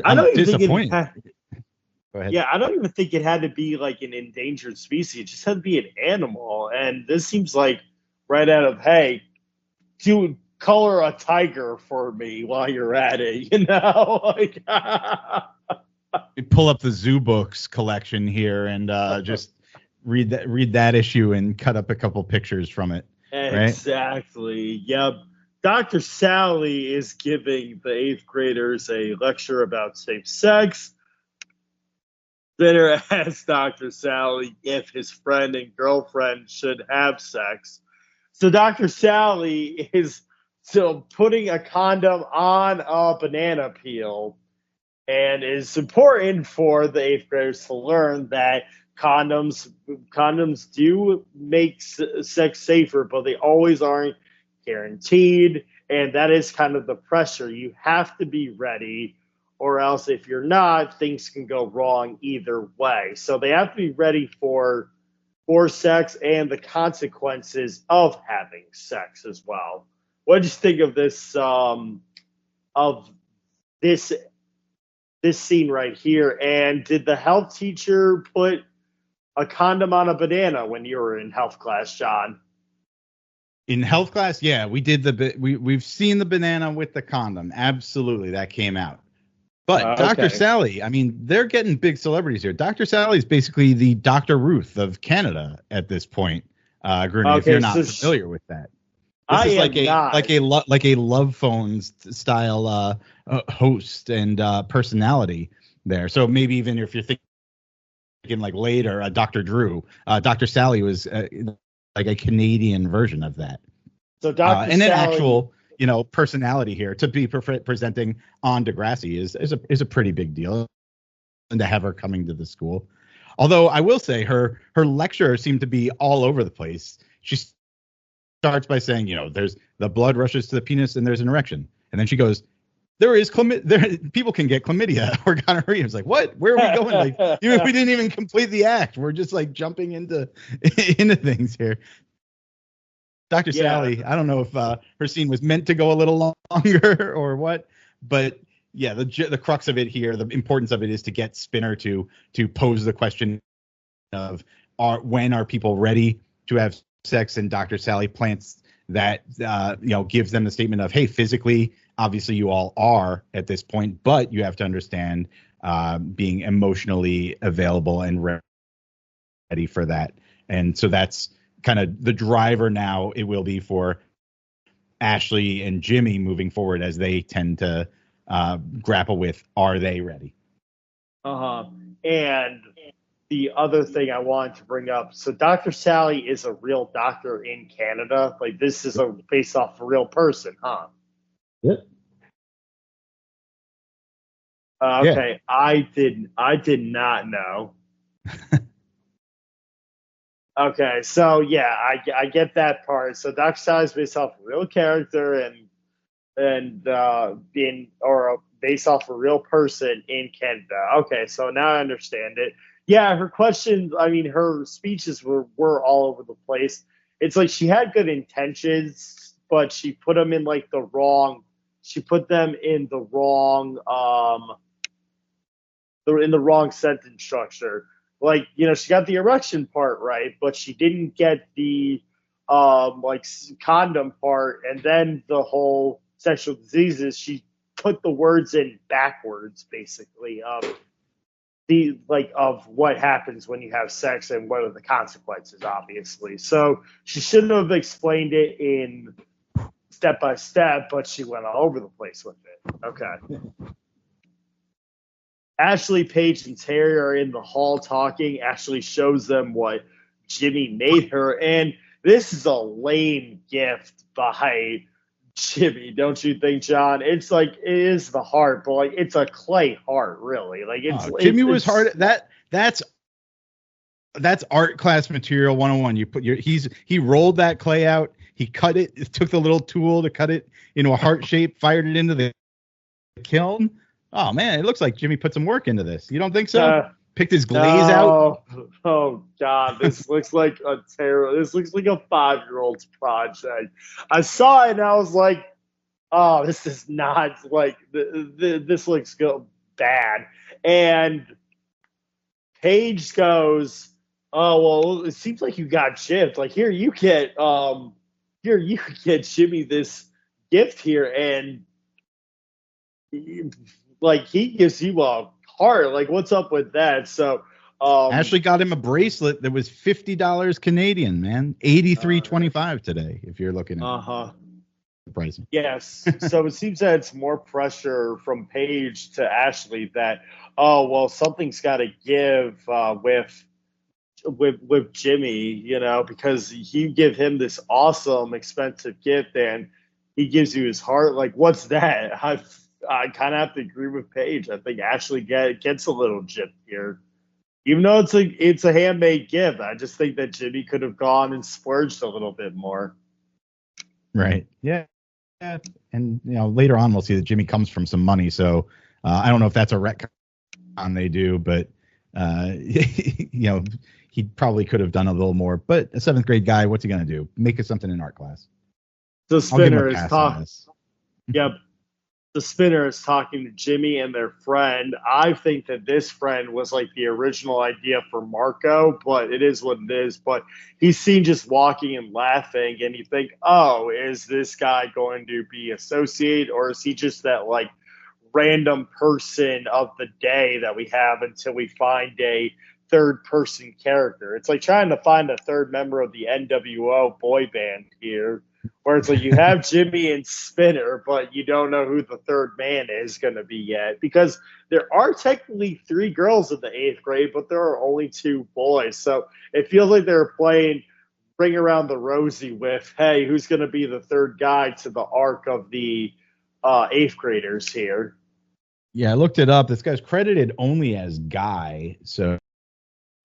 I don't even disappointed. Go ahead. Yeah, I don't even think it had to be like an endangered species. It just had to be an animal. And this seems like right out of, hey, dude, color a tiger for me while you're at it, Like, pull up the Zoo Books collection here and just read that issue and cut up a couple pictures from it. Right? Exactly. Yep. Dr. Sally is giving the 8th graders a lecture about safe sex. Spinner asks Dr. Sally if his friend and girlfriend should have sex. So Dr. Sally is still putting a condom on a banana peel, and it's important for the 8th graders to learn that condoms do make sex safer, but they always aren't guaranteed, and that is kind of the pressure. You have to be ready, or else if you're not, things can go wrong either way. So they have to be ready for sex and the consequences of having sex as well. What did you think of this this scene right here? And did the health teacher put a condom on a banana when you were in health class, John? In health class, yeah, we did we've seen the banana with the condom. Absolutely, that came out. But Dr. Sally, I mean, they're getting big celebrities here. Dr. Sally is basically the Dr. Ruth of Canada at this point. Grooney, if you're not familiar with that, this is like a Love Phones style host and personality there. So maybe even if you're thinking like later, Dr. Drew, Dr. Sally was like a Canadian version of that. So Dr. And Sally, an actual, personality here to be presenting on Degrassi is a pretty big deal, and to have her coming to the school. Although I will say her lecture seemed to be all over the place. She starts by saying, there's the blood rushes to the penis and there's an erection, and then she goes, people can get chlamydia or gonorrhea. It's like, what? Where are we going? Like, we didn't even complete the act. We're just like jumping into things here. Dr. Sally, I don't know if her scene was meant to go a little longer or what, but yeah, the crux of it here, the importance of it is to get Spinner to pose the question of when are people ready to have sex, and Dr. Sally plants that, gives them the statement of, hey, physically, obviously you all are at this point, but you have to understand being emotionally available and ready for that. And so that's kind of the driver now. It will be for Ashley and Jimmy moving forward as they tend to grapple with, are they ready? And the other thing I wanted to bring up, so Dr. Sally is a real doctor in Canada. Like, this is based off a real person, huh? Yep. Okay, yeah. I did not know. Okay, so yeah, I get that part. So Dr. Sally is based off a real character and based off a real person in Canada. Okay, so now I understand it. Yeah, her questions, her speeches were all over the place. It's like she had good intentions, but she put them in like the wrong. She put them in the wrong sentence structure. Like, she got the erection part right, but she didn't get the condom part, and then the whole sexual diseases. She put the words in backwards, basically, of what happens when you have sex and what are the consequences, obviously. So she shouldn't have explained it in step by step, but she went all over the place with it. Okay. Ashley, Paige, and Terry are in the hall talking. Ashley shows them what Jimmy made her, and this is a lame gift by Jimmy, don't you think, John? It's like, it is the heart, but like it's a clay heart, really. Like Jimmy was hard. That's art class material 101. You put he rolled that clay out. He cut it. Took the little tool to cut it into a heart shape. Fired it into the kiln. Oh man, it looks like Jimmy put some work into this. You don't think so? Picked his glaze out. Oh God, this looks like a terrible. This looks like a 5-year-old's project. I saw it and I was like, "Oh, this is not like this looks bad." And Paige goes, "Oh well, it seems like you got gypped. Like here you get Jimmy this gift here, and like he gives you a heart. Like what's up with that?" So Ashley got him a bracelet that was $50 Canadian, man. $83.25 today, if you're looking at the pricing. Yes. So it seems that it's more pressure from Paige to Ashley that, something's got to give with Jimmy, because you give him this awesome, expensive gift and he gives you his heart. Like, what's that? I kind of have to agree with Paige. I think Ashley gets a little gypped here. Even though it's a handmade gift, I just think that Jimmy could have gone and splurged a little bit more. Right. Yeah. And later on we'll see that Jimmy comes from some money, so I don't know if that's a retcon they do, but he probably could have done a little more. But a 7th grade guy, what's he gonna do? Make us something in art class. The I'll give him spinner a is pass on this. Yep. The spinner is talking to Jimmy and their friend. I think that this friend was like the original idea for Marco, but it is what it is. But he's seen just walking and laughing, and you think, oh, is this guy going to be associated, or is he just that like random person of the day that we have until we find a third person character? It's like trying to find a third member of the NWO boy band here, where it's like you have Jimmy and Spinner, but you don't know who the third man is going to be yet, because there are technically 3 girls in the 8th grade, but there are only 2 boys. So it feels like they're playing Ring Around the Rosie with, hey, who's going to be the third guy to the arc of the 8th graders here. Yeah, I looked it up. This guy's credited only as Guy, so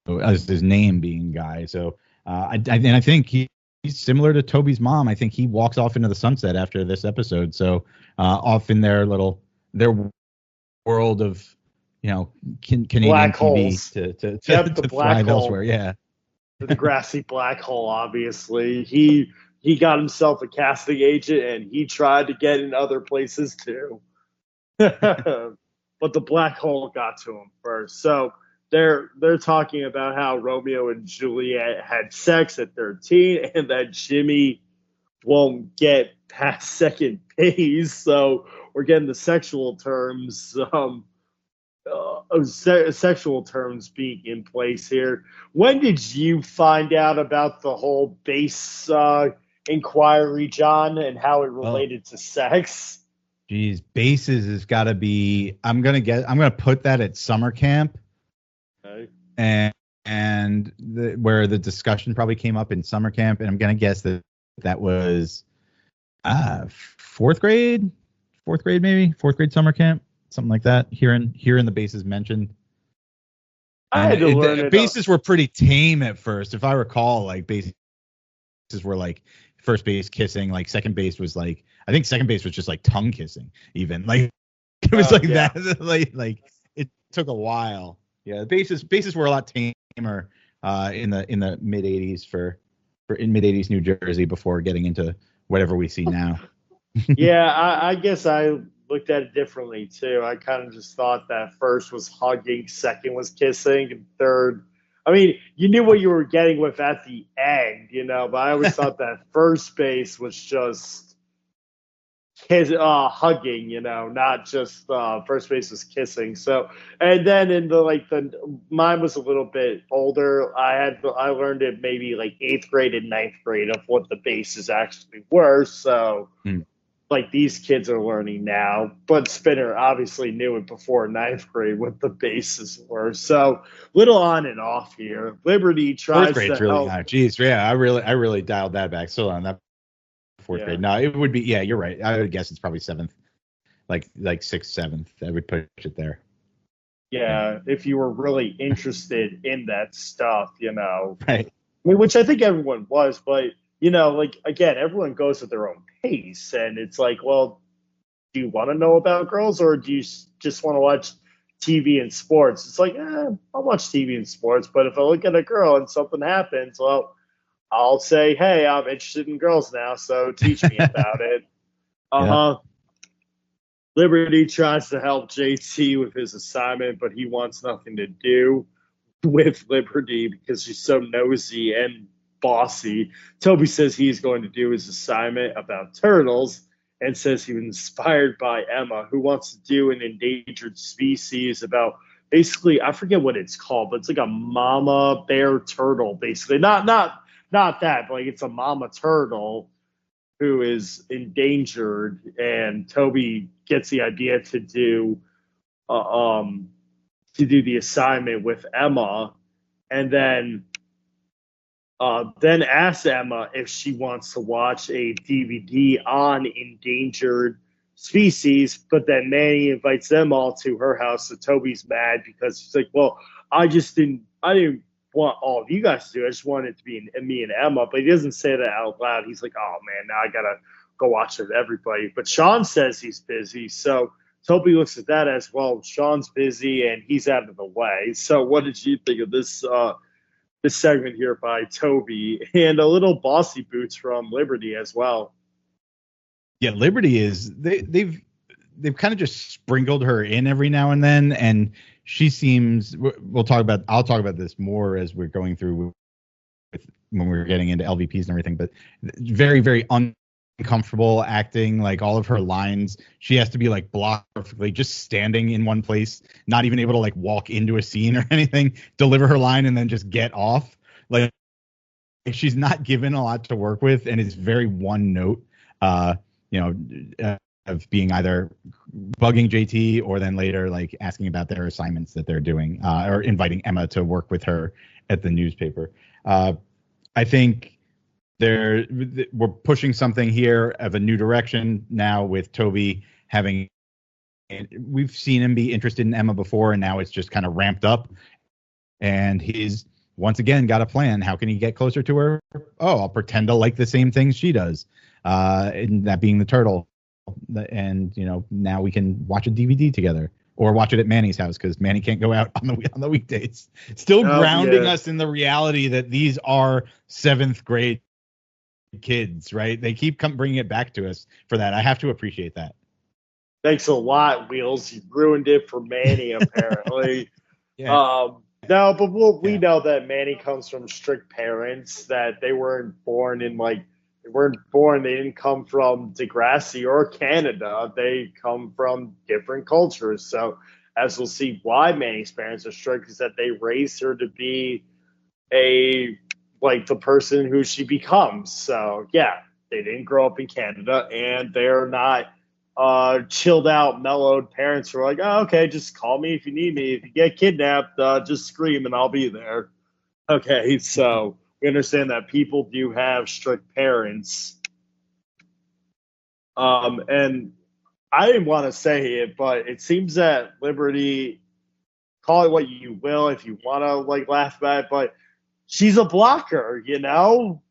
as his name being Guy. So I think he's similar to Toby's mom. I think he walks off into the sunset after this episode. So off in their world of Canadian Black TV holes. to The black thrive hole. elsewhere. Yeah, the Degrassi black hole. Obviously, he got himself a casting agent, and he tried to get in other places too. But the black hole got to him first. So they're talking about how Romeo and Juliet had sex at 13, and that Jimmy won't get past second base. So we're getting the sexual terms, sexual terms being in place here. When did you find out about the whole base inquiry, John, and how it related to sex? Geez, bases has got to be. I'm gonna put that at summer camp, Okay. and where the discussion probably came up in summer camp, and I'm gonna guess that was 4th grade maybe 4th grade summer camp, something like that. Hearing the bases mentioned. I had to learn it. Bases were pretty tame at first, if I recall. Like bases were like first base kissing, like second base was like, I think second base was just like tongue kissing, even like it was that. like it took a while. Yeah, bases were a lot tamer in the mid '80s for in mid '80s New Jersey before getting into whatever we see now. Yeah, I guess I looked at it differently too. I kind of just thought that first was hugging, second was kissing, and third, I mean, you knew what you were getting with at the end, but I always thought that first base was just hugging, not just first base was kissing. So, and then in mine was a little bit older. I learned it maybe like 8th grade and 9th grade of what the bases actually were. So, like these kids are learning now, but Spinner obviously knew it before 9th grade what the bases were. So little on and off here. Liberty tries 4th grade's to really help. Geez, yeah, I really dialed that back. Still on that 4th grade. No, it would be. Yeah, you're right. I would guess it's probably 7th, like 6th, 7th. I would push it there. Yeah, if you were really interested in that stuff, Right. I mean, which I think everyone was, but again, everyone goes at their own pace, and it's like, well, do you want to know about girls, or do you just want to watch TV and sports? It's like, I'll watch TV and sports, but if I look at a girl and something happens, well, I'll say, hey, I'm interested in girls now, so teach me about it. Liberty tries to help JT with his assignment, but he wants nothing to do with Liberty because she's so nosy and bossy. Toby says he's going to do his assignment about turtles and says he was inspired by Emma, who wants to do an endangered species about basically, I forget what it's called, but it's like a mama bear turtle, basically. Not that, but like it's a mama turtle who is endangered, and Toby gets the idea to do the assignment with Emma, and then asks Emma if she wants to watch a DVD on endangered species, but then Manny invites them all to her house, so Toby's mad because she's like, well, I didn't want all of you guys to do it. I just wanted it to be me and Emma, but he doesn't say that out loud. He's like, oh man, now I gotta go watch it with everybody. But Sean says he's busy, so Toby looks at that as, well, Sean's busy and he's out of the way. So what did you think of this this segment here by Toby, and a little bossy boots from Liberty as well? Yeah, Liberty is they've kind of just sprinkled her in every now and then, and she seems, I'll talk about this more as we're going through when we're getting into LVPs and everything, but very, very uncomfortable acting. Like, all of her lines, she has to be like blocked perfectly, just standing in one place, not even able to like walk into a scene or anything, deliver her line and then just get off. Like, she's not given a lot to work with, and it's very one note, of being either bugging JT or then later like asking about their assignments that they're doing, or inviting Emma to work with her at the newspaper. I think we're pushing something here of a new direction now with Toby having. We've seen him be interested in Emma before, and now it's just kind of ramped up. And he's once again got a plan. How can he get closer to her? Oh, I'll pretend to like the same things she does, and that being the turtle. And now we can watch a DVD together, or watch it at Manny's house because Manny can't go out on the weekdays. Still grounding us in the reality that these are 7th grade kids, right? They keep bringing it back to us for that. I have to appreciate that. Thanks a lot, Wheels. You ruined it for Manny, apparently. Yeah. No, but we know that Manny comes from strict parents, that they weren't born in they didn't come from Degrassi or Canada. They come from different cultures. So as we'll see, why Manny's parents are strict is that they raised her to be the person who she becomes. So yeah, they didn't grow up in Canada, and they're not chilled out, mellowed parents who are like, oh, okay, just call me if you need me. If you get kidnapped, just scream and I'll be there. Okay, so we understand that people do have strict parents. And I didn't want to say it, but it seems that Liberty, call it what you will if you want to laugh about it, but she's a blocker,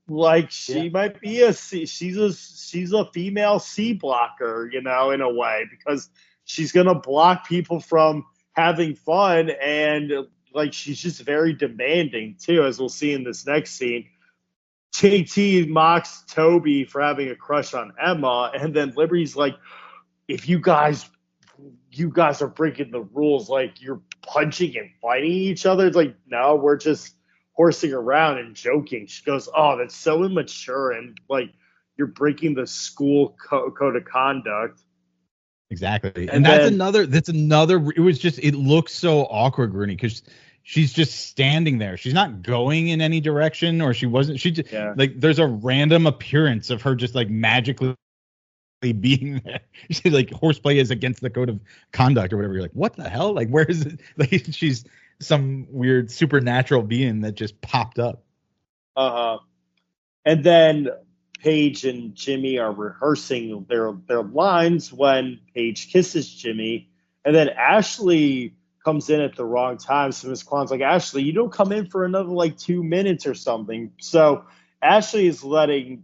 Like, she might be she's a female C blocker, in a way, because she's gonna block people from having fun, and she's just very demanding too, as we'll see in this next scene. JT mocks Toby for having a crush on Emma, and then Liberty's like, if you guys are breaking the rules, you're punching and fighting each other. It's like, no, we're just horsing around and joking. She goes, oh, that's so immature, and you're breaking the school code of conduct. Exactly. And that's another, it looks so awkward, Rooney, because she's just standing there. She's not going in any direction, or there's a random appearance of her just magically being there. She's horseplay is against the code of conduct or whatever. You're like, what the hell? Where is it? She's some weird supernatural being that just popped up. And then Paige and Jimmy are rehearsing their lines when Paige kisses Jimmy, and then Ashley comes in at the wrong time. So Miss Kwan's like, Ashley, you don't come in for another 2 minutes or something. So Ashley is letting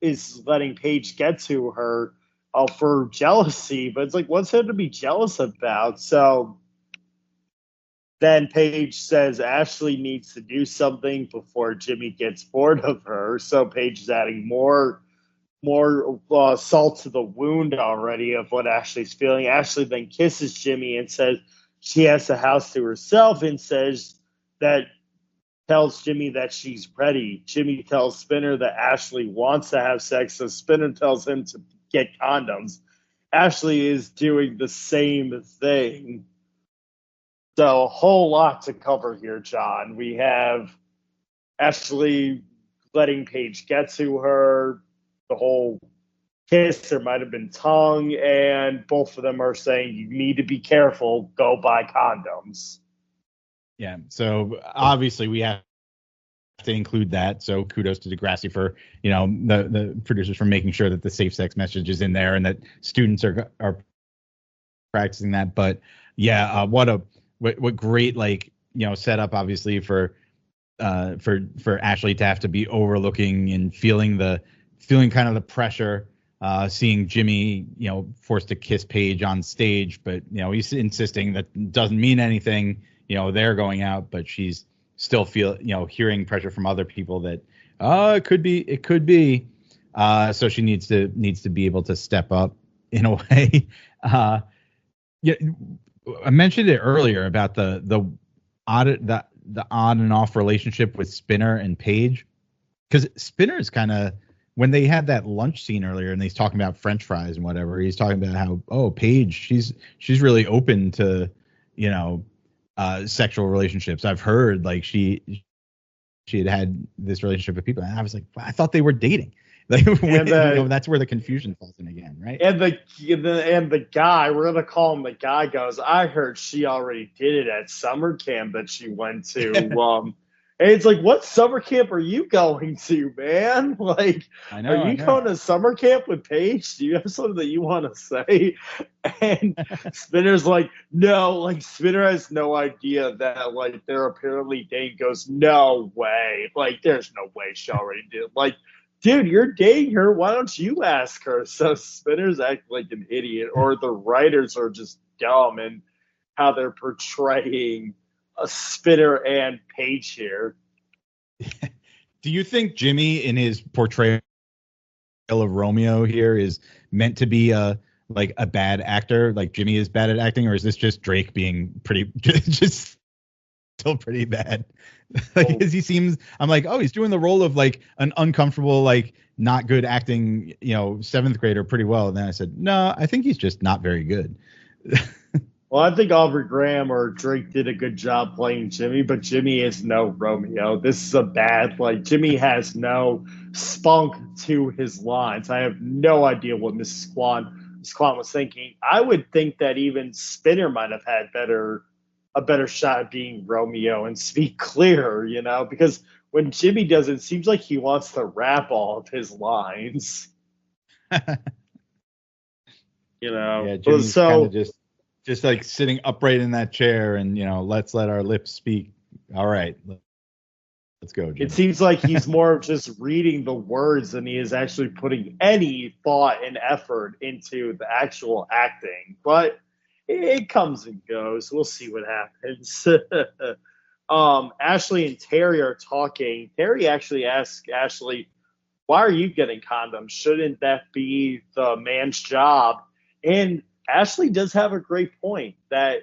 Paige get to her for jealousy, but it's what's there to be jealous about? So then Paige says Ashley needs to do something before Jimmy gets bored of her. So Paige is adding more salt to the wound already of what Ashley's feeling. Ashley then kisses Jimmy and says she has the house to herself, and tells Jimmy that she's ready. Jimmy tells Spinner that Ashley wants to have sex, so Spinner tells him to get condoms. Ashley is doing the same thing. So a whole lot to cover here, John. We have Ashley letting Paige get to her, the whole kiss, there might have been tongue, and both of them are saying you need to be careful, go buy condoms. Yeah, so obviously we have to include that. So kudos to Degrassi for, the producers for making sure that the safe sex message is in there and that students are practicing that. But yeah, what great setup, obviously, for Ashley to have to be overlooking and feeling kind of the pressure seeing Jimmy, forced to kiss Paige on stage, but he's insisting that doesn't mean anything. They're going out, but she's still hearing pressure from other people that it could be. So she needs to be able to step up in a way. Yeah, I mentioned it earlier about the odd and off relationship with Spinner and Paige, because Spinner is kind of, when they had that lunch scene earlier and he's talking about French fries and whatever, he's talking about how Paige, she's really open to sexual relationships. I've heard like she had this relationship with people, and I was like, I thought they were dating. Like, that's where the confusion falls in again, right? And the guy, we're gonna call him the guy, goes, I heard she already did it at summer camp that she went to. And it's like, what summer camp are you going to, man? Like, are you going to summer camp with Paige? Do you have something that you want to say? And Spinner's like, no, like Spinner has no idea that like they're apparently dating. Goes, no way. Like, there's no way she already did. Like, dude, you're dating her. Why don't you ask her? So Spinner's acting like an idiot, or the writers are just dumb in how they're portraying a Spinner and Paige here. Do you think Jimmy, in his portrayal of Romeo here, is meant to be a bad actor? Like Jimmy is bad at acting, or is this just Drake being just still pretty bad? Because he seems, I'm like, oh, he's doing the role of like an uncomfortable, like not good acting, seventh grader pretty well. And then I said, no, I think he's just not very good. Well, I think Aubrey Graham or Drake did a good job playing Jimmy, but Jimmy is no Romeo. This is a bad, Jimmy has no spunk to his lines. I have no idea what Mrs. Kwan was thinking. I would think that even Spinner might have had a better shot at being Romeo and speak clearer, because when Jimmy does it seems like he wants to rap all of his lines. Yeah, Jimmy's kind of just like sitting upright in that chair and, let's let our lips speak. All right, let's go, Jimmy. It seems like he's more of just reading the words than he is actually putting any thought and effort into the actual acting. But it comes and goes. We'll see what happens. Ashley and Terry are talking. Terry actually asks Ashley, why are you getting condoms? Shouldn't that be the man's job? And Ashley does have a great point that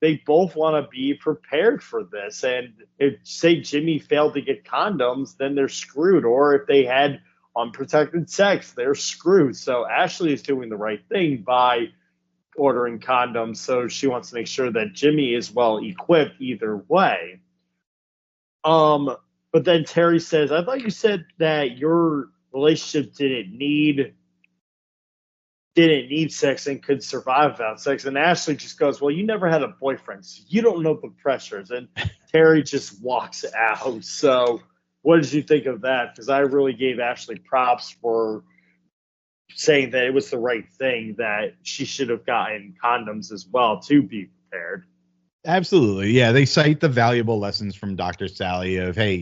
they both want to be prepared for this. And if, say, Jimmy failed to get condoms, then they're screwed. Or if they had unprotected sex, they're screwed. So Ashley is doing the right thing by ordering condoms. So she wants to make sure that Jimmy is well equipped either way. But then Terry says, I thought you said that your relationship didn't need sex and could survive without sex. And Ashley just goes, well, you never had a boyfriend, so you don't know the pressures. And Terry just walks out. So what did you think of that? Because I really gave Ashley props for saying that it was the right thing, that she should have gotten condoms as well to be prepared. Absolutely. Yeah. They cite the valuable lessons from Dr. Sally of, hey,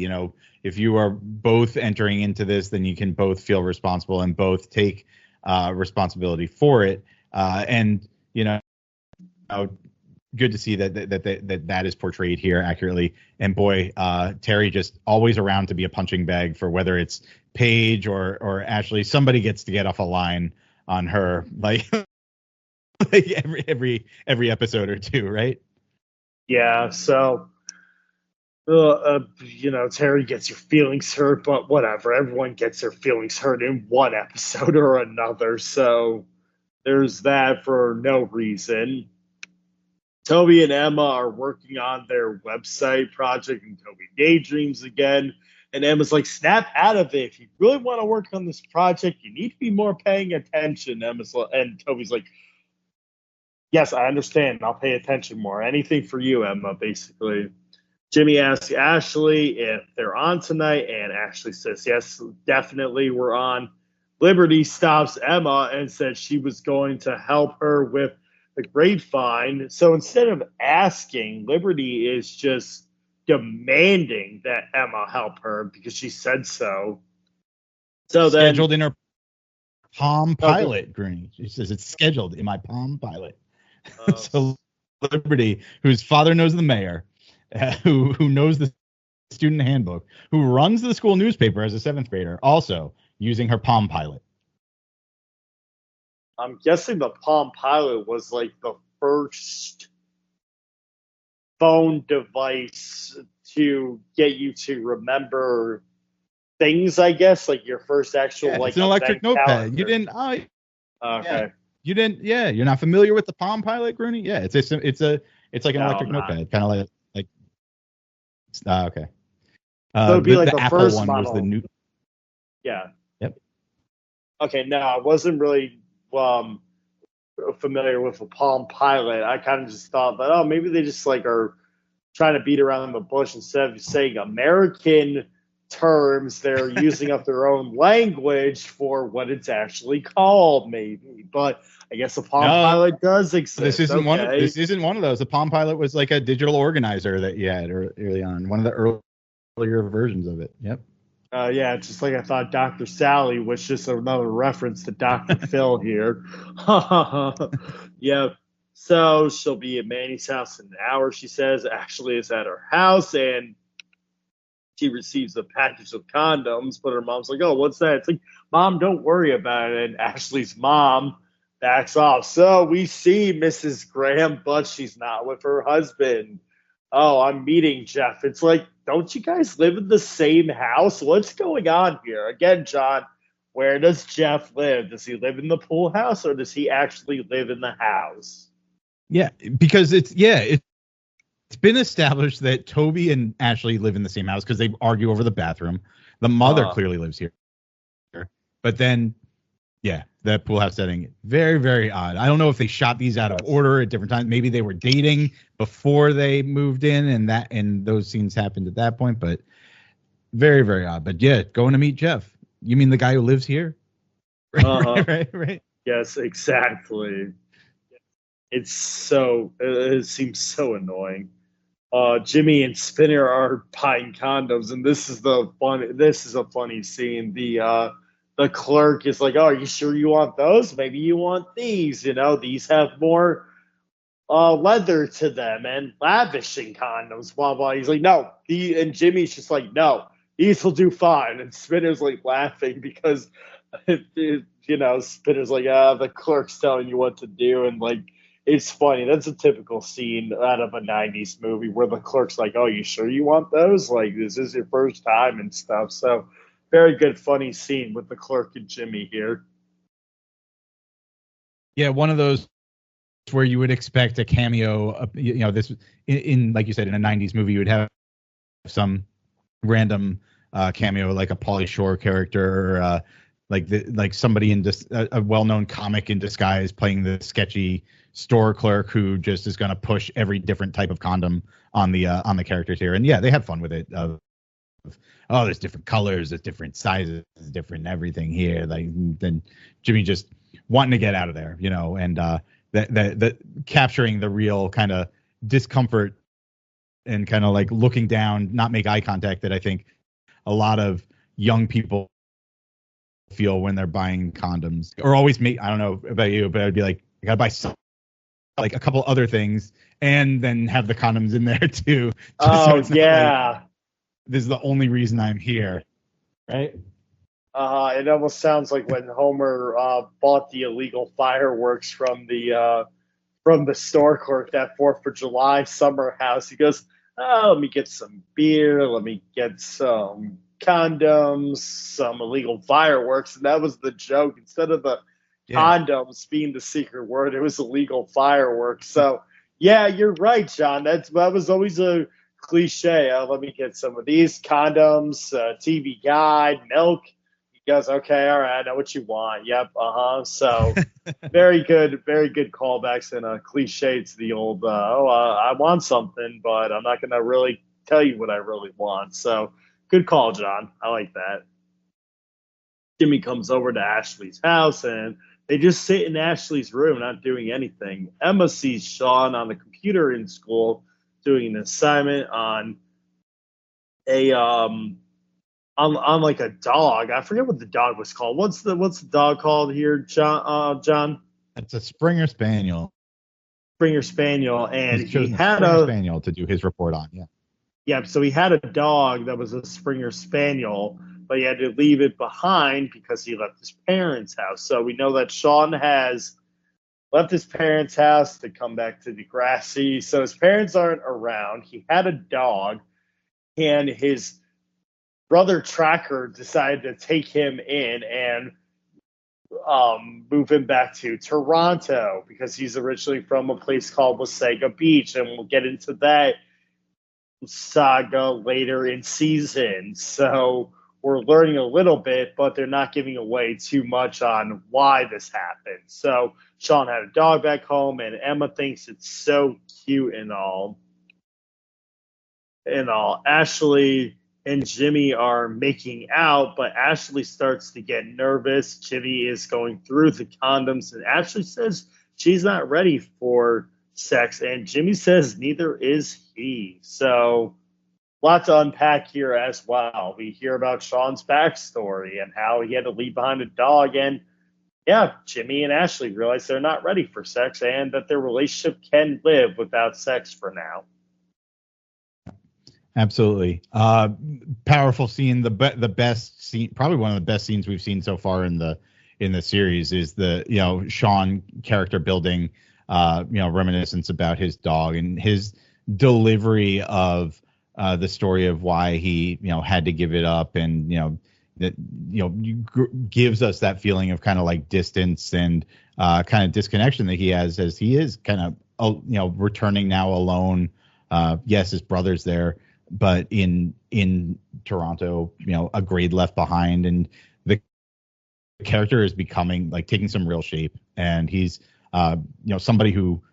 if you are both entering into this, then you can both feel responsible and both take responsibility for it. And, good to see that is portrayed here accurately. And boy, Terry just always around to be a punching bag for whether it's Paige or Ashley. Somebody gets to get off a line on her, like every episode or two, right? Yeah. So, Terry gets her feelings hurt, but whatever. Everyone gets their feelings hurt in one episode or another. So there's that for no reason. Toby and Emma are working on their website project, and Toby daydreams again. And Emma's like, snap out of it. If you really want to work on this project, you need to be more paying attention. And Toby's like, yes, I understand. I'll pay attention more. Anything for you, Emma, basically. Jimmy asks Ashley if they're on tonight, and Ashley says, yes, definitely we're on. Liberty stops Emma and said she was going to help her with the grapevine. So instead of asking, Liberty is just demanding that Emma help her because she said so. So then, scheduled in her Palm Pilot, Grooney. She says it's scheduled in my Palm Pilot. So Liberty, whose father knows the mayor, who knows the student handbook, who runs the school newspaper as a 7th grader, also using her Palm Pilot. I'm guessing the Palm Pilot was like the first phone device to get you to remember things, I guess, like your first actual it's an electric notepad. Calendar. You didn't. Okay. Yeah. You didn't. Yeah, you're not familiar with the Palm Pilot, Grooney? Yeah, it's like an electric notepad, kind of like. Okay. So it'd be like the Apple first one model. was the new. Yeah. Yep. Okay, no, I wasn't really familiar with the Palm Pilot. I kind of just thought that, maybe they just like are trying to beat around the bush instead of saying American terms. They're using up their own language for what it's actually called, maybe. But I guess the Palm Pilot does exist. This isn't one of those. The Palm Pilot was like a digital organizer that you had early on, one of the earlier versions of it. Yep. Yeah, just like I thought Dr. Sally was just another reference to Dr. Phil here. Yep. So she'll be at Manny's house in an hour, she says. Ashley is at her house, and she receives a package of condoms, but her mom's like, oh, what's that? It's like, Mom, don't worry about it. And Ashley's mom backs off. So we see Mrs. Graham, but she's not with her husband. Oh, I'm meeting Jeff. It's like, don't you guys live in the same house? What's going on here? Again, John, where does Jeff live? Does he live in the pool house, or does he actually live in the house? Yeah, because it's been established that Toby and Ashley live in the same house because they argue over the bathroom. The mother clearly lives here. But then, yeah, that pool house setting, very, very odd. I don't know if they shot these out of order at different times. Maybe they were dating before they moved in, and those scenes happened at that point. But very, very odd. But yeah, going to meet Jeff. You mean the guy who lives here? Right. Yes, exactly. It seems so annoying. Jimmy and Spinner are buying condoms, and this is a funny scene. The clerk is like, oh, are you sure you want those? Maybe you want these. These have more leather to them and lavishing condoms, blah, blah. He's like, no. And Jimmy's just like, no, these will do fine. And Spinner's like laughing because, Spinner's like, the clerk's telling you what to do. And like, it's funny. That's a typical scene out of a 90s movie where the clerk's like, oh, you sure you want those? Like, this is your first time and stuff. So very good, funny scene with the clerk and Jimmy here. Yeah, one of those where you would expect a cameo. This in like you said, in a 90s movie, you would have some random cameo, like a Pauly Shore character, or like somebody in a well-known comic in disguise playing the sketchy store clerk who just is going to push every different type of condom on the characters here. And yeah, they have fun with it. There's different colors, there's different sizes, different everything here. Like then Jimmy just wanting to get out of there, and that capturing the real kind of discomfort and kind of like looking down, not make eye contact that I think a lot of young people feel when they're buying condoms, or always make. I don't know about you, but I'd be like, I gotta buy like a couple other things and then have the condoms in there too. Oh, so yeah. Like, this is the only reason I'm here. Right? It almost sounds like when Homer bought the illegal fireworks from the store clerk that 4th of July summer house. He goes, let me get some beer, let me get some condoms, some illegal fireworks. And that was the joke. Instead of the condoms being the secret word, it was illegal fireworks. So yeah, you're right, John. That was always a cliche. Let me get some of these condoms, TV guide, milk. He goes, okay, all right, I know what you want. Yep, So very good callbacks and cliche to the old, I want something, but I'm not going to really tell you what I really want. So good call, John. I like that. Jimmy comes over to Ashley's house, and they just sit in Ashley's room, not doing anything. Emma sees Sean on the computer in school doing an assignment on a on like a dog. I forget what the dog was called. What's the dog called here, John? It's a Springer Spaniel. Springer Spaniel, and He's he chosen a had Springer Spaniel to do his report on. Yeah. yeah. So he had a dog that was a Springer Spaniel, but he had to leave it behind because he left his parents' house. So we know that Sean has left his parents' house to come back to Degrassi. So his parents aren't around. He had a dog, and his brother Tracker decided to take him in and move him back to Toronto because he's originally from a place called Wasaga Beach, and we'll get into that saga later in season. So we're learning a little bit, but they're not giving away too much on why this happened. So Sean had a dog back home, and Emma thinks it's so cute and all. Ashley and Jimmy are making out, but Ashley starts to get nervous. Jimmy is going through the condoms, and Ashley says she's not ready for sex, and Jimmy says neither is he. So, lots to unpack here as well. We hear about Sean's backstory and how he had to leave behind a dog, and yeah, Jimmy and Ashley realize they're not ready for sex and that their relationship can live without sex for now. Absolutely. Powerful scene. The best scene, probably one of the best scenes we've seen so far in the series is the, Sean character building, reminiscence about his dog and his delivery of the story of why he, had to give it up, and, gives us that feeling of kind of like distance and kind of disconnection that he has as he is kind of, returning now alone. Yes, his brother's there, but in Toronto, a grade left behind, and the character is becoming like taking some real shape, and he's somebody who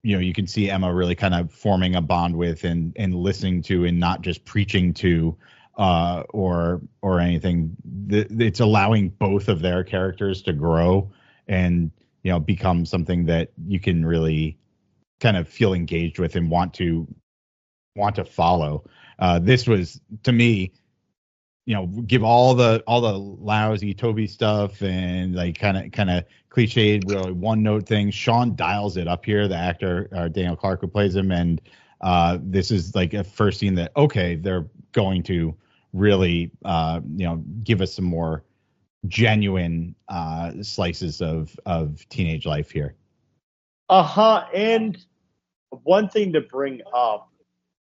you can see Emma really kind of forming a bond with and listening to, and not just preaching to or anything. It's allowing both of their characters to grow and become something that you can really kind of feel engaged with and want to follow. This was, to me, give all the lousy Toby stuff and like kind of cliched, really one note things. Sean dials it up here, the actor Daniel Clark who plays him, and this is like a first scene that they're going to really give us some more genuine slices of teenage life here. And one thing to bring up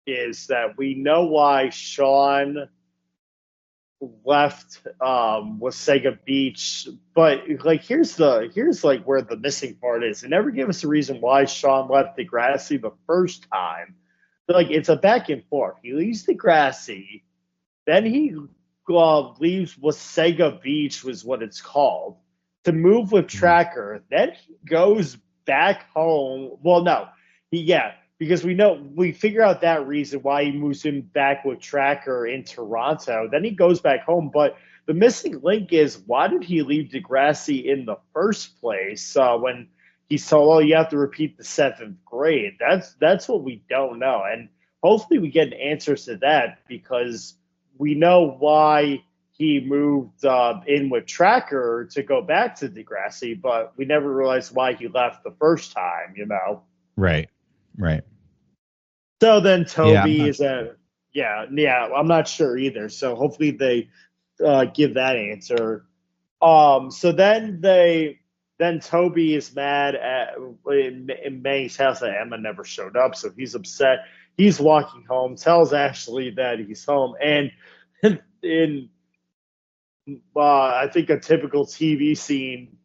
is that we know why Sean left Wasaga Beach, but like here's like where the missing part is. They never give us a reason why Sean left Degrassi the first time. But, like, it's a back and forth. He leaves Degrassi, then he leaves Wasaga Beach, was what it's called, to move with Tracker. Then he goes back home. Well, no, because we figure out that reason why he moves him back with Tracker in Toronto. Then he goes back home. But the missing link is, why did he leave Degrassi in the first place when he's told, you have to repeat the 7th grade? That's what we don't know. And hopefully we get answers to that, because we know why he moved in with Tracker to go back to Degrassi, but we never realized why he left the first time, Right. So then Toby I'm not sure either. So hopefully they give that answer. So then Toby is mad in May's house that Emma never showed up, so he's upset. He's walking home, tells Ashley that he's home, and in I think a typical TV scene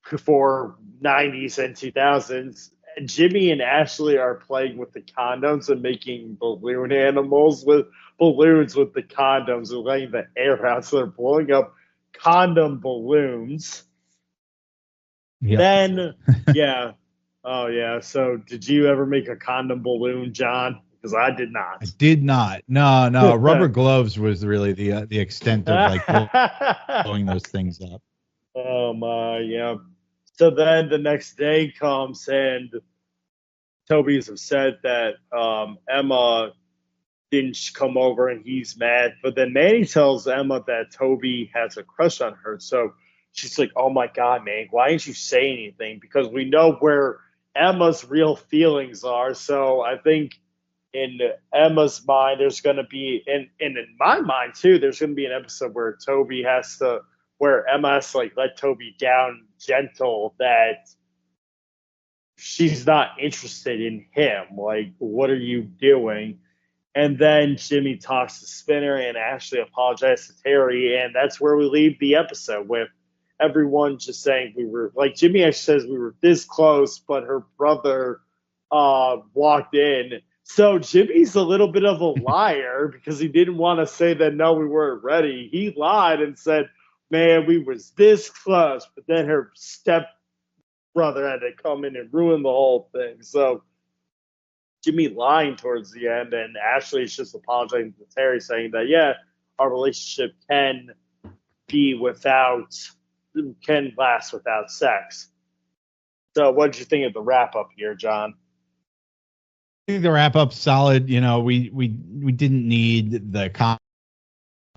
for 90s and 2000s, Jimmy and Ashley are playing with the condoms and making balloon animals with balloons with the condoms and letting the air out, so they're blowing up condom balloons. Yep. Then, oh yeah. So, did you ever make a condom balloon, John? Because I did not. I did not. No. Rubber gloves was really the extent of like blowing those things up. Oh my, yeah. So then the next day comes, and Toby's upset that Emma didn't come over and he's mad. But then Manny tells Emma that Toby has a crush on her. So she's like, oh my God, man, why didn't you say anything? Because we know where Emma's real feelings are. So I think in Emma's mind, there's going to be, and in my mind too, there's going to be an episode where where Emma has to like let Toby down gentle that she's not interested in him. Like, what are you doing? And then Jimmy talks to Spinner and Ashley apologizes to Terry. And that's where we leave the episode with everyone just saying we were, like Jimmy actually says we were this close, but her brother walked in. So Jimmy's a little bit of a liar because he didn't want to say that, no, we weren't ready. He lied and said, man, we was this close. But then her stepbrother had to come in and ruin the whole thing. So Jimmy lying towards the end, and Ashley's just apologizing to Terry, saying that, yeah, our relationship can last without sex. So what did you think of the wrap-up here, John? I think the wrap-up's solid. You know, we didn't need the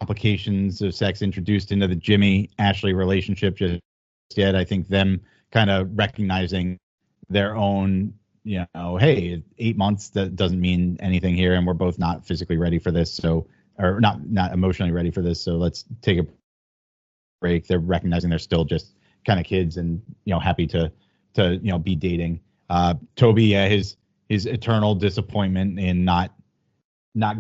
complications of sex introduced into the Jimmy-Ashley relationship just yet. I think them kind of recognizing their own, you know, hey, 8 months, that doesn't mean anything here, and we're both not physically ready for this, so, or not emotionally ready for this, so let's take a break. They're recognizing they're still just kind of kids and, you know, happy to be dating. Toby, his eternal disappointment in not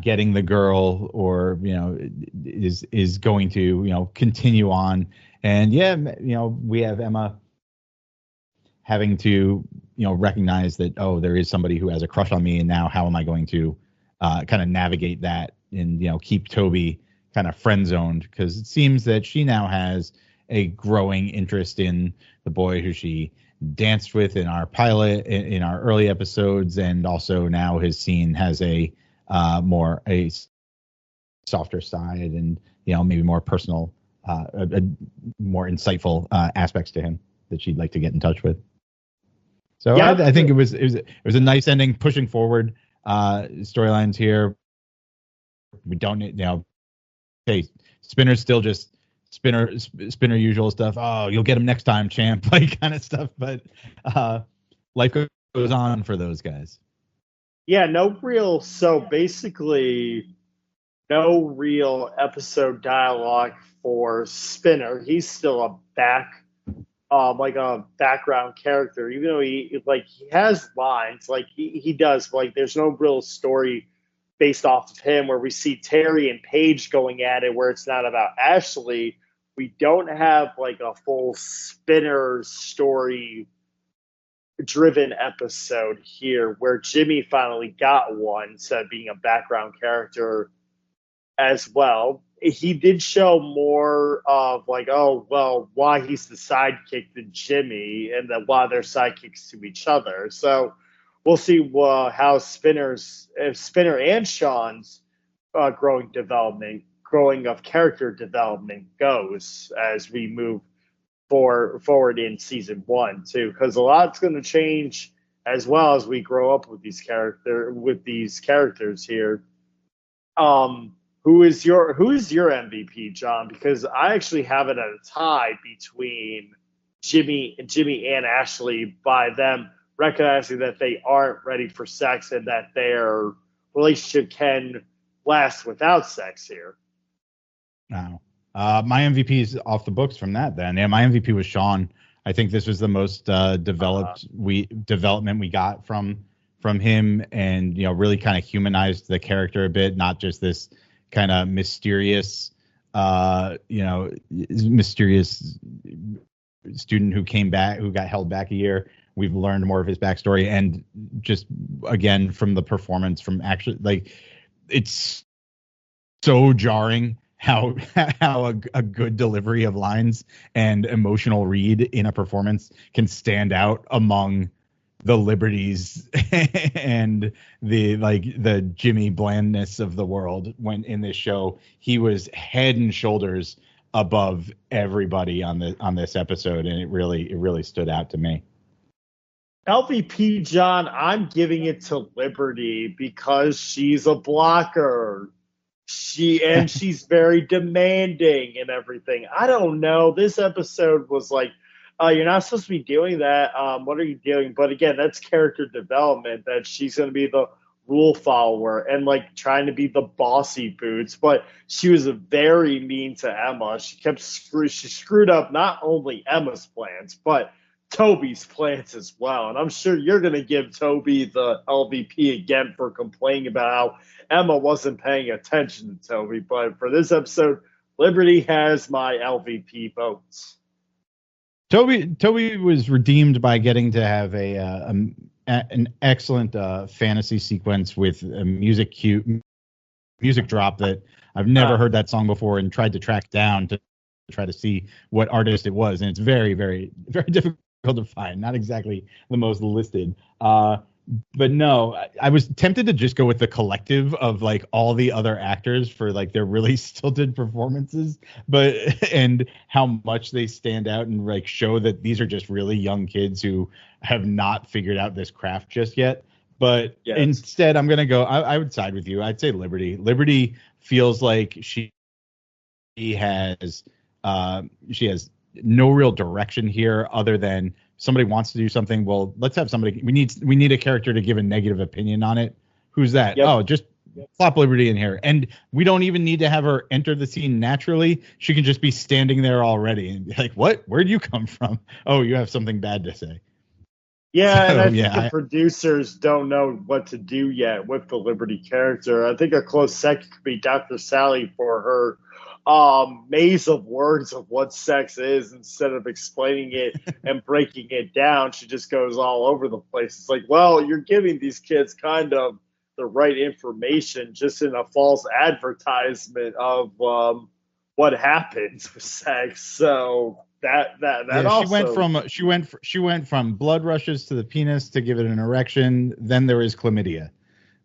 getting the girl, or, you know, is going to, you know, continue on. And yeah, you know, we have Emma having to, you know, recognize that, oh, there is somebody who has a crush on me, and now how am I going to kind of navigate that and, you know, keep Toby kind of friend zoned, because it seems that she now has a growing interest in the boy who she danced with in our pilot, in our early episodes, and also now his scene has a softer side, and, you know, maybe more personal, more insightful aspects to him that she'd like to get in touch with. So yeah, I think it was a nice ending, pushing forward storylines here. We don't need, you know, hey, Spinner's still just Spinner usual stuff. Oh, you'll get him next time, champ, like kind of stuff. But life goes on for those guys. Yeah, basically no real episode dialogue for Spinner. He's still a background character, even though he has lines, like he does, like there's no real story based off of him, where we see Terry and Paige going at it, where it's not about Ashley. We don't have like a full Spinner story driven episode here, where Jimmy finally got one instead of being a background character as well. He did show more of like, oh, well, why he's the sidekick to Jimmy, and then why they're sidekicks to each other. So we'll see how Spinner and Sean's growing of character development goes as we move forward in season 1 too, because a lot's going to change as well as we grow up with these characters here. Who is your MVP, John? Because I actually have it at a tie between Jimmy and Ashley, by them recognizing that they aren't ready for sex and that their relationship can last without sex here. Wow. My MVP is off the books from that then. Yeah, my MVP was Sean. I think this was the most development we got from him, and, you know, really kind of humanized the character a bit, not just this kind of mysterious student who came back, who got held back a year. We've learned more of his backstory, and just again from the performance, from actually, like, it's so jarring how a good delivery of lines and emotional read in a performance can stand out among the liberties and the Jimmy blandness of the world. When in this show, he was head and shoulders above everybody on this episode, and it really stood out to me. LVP, John, I'm giving it to Liberty because she's a blocker. She's very demanding and everything. I don't know. This episode was like, you're not supposed to be doing that. What are you doing? But again, that's character development. That she's going to be the rule follower and like trying to be the bossy boots. But she was very mean to Emma. She screwed up not only Emma's plans, but Toby's plans as well. And I'm sure you're going to give Toby the LVP again for complaining about how Emma wasn't paying attention to Toby. But for this episode, Liberty has my LVP votes. Toby was redeemed by getting to have an excellent fantasy sequence with a music drop that I've never heard that song before and tried to track down to try to see what artist it was, and it's very, very, very difficult to find. Not exactly the most listed. But no, I was tempted to just go with the collective of like all the other actors for like their really stilted performances, and how much they stand out and like show that these are just really young kids who have not figured out this craft just yet. But yes. Instead, I'm gonna go. I would side with you. I'd say Liberty. Liberty feels like she has no real direction here other than somebody wants to do something. Well, let's have somebody. We need a character to give a negative opinion on it. Who's that? Yep. Oh, just plop Liberty in here, and we don't even need to have her enter the scene naturally. She can just be standing there already and be like, "What? Where'd you come from? Oh, you have something bad to say." Yeah, so, and I think the producers don't know what to do yet with the Liberty character. I think a close second could be Dr. Sally for her maze of words of what sex is. Instead of explaining it and breaking it down, she just goes all over the place. It's like, well, you're giving these kids kind of the right information just in a false advertisement of what happens with sex. So that also she went from blood rushes to the penis to give it an erection. Then there was chlamydia.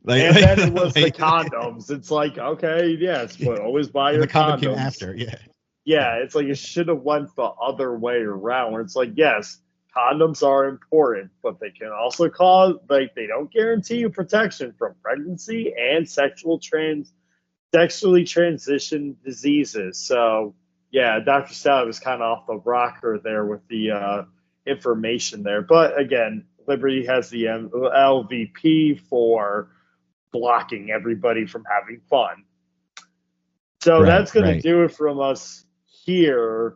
And then it was the condoms. It's like, okay, yes, but always buy your the condom condoms. Came after, yeah. Yeah, it's like it should have went the other way around. Where it's like, yes, condoms are important, but they can also cause they don't guarantee you protection from pregnancy and sexually transitioned diseases. So yeah, Dr. Sally was kind of off the rocker there with the information there. But again, Liberty has the LVP for blocking everybody from having fun. So that's going to do it from us here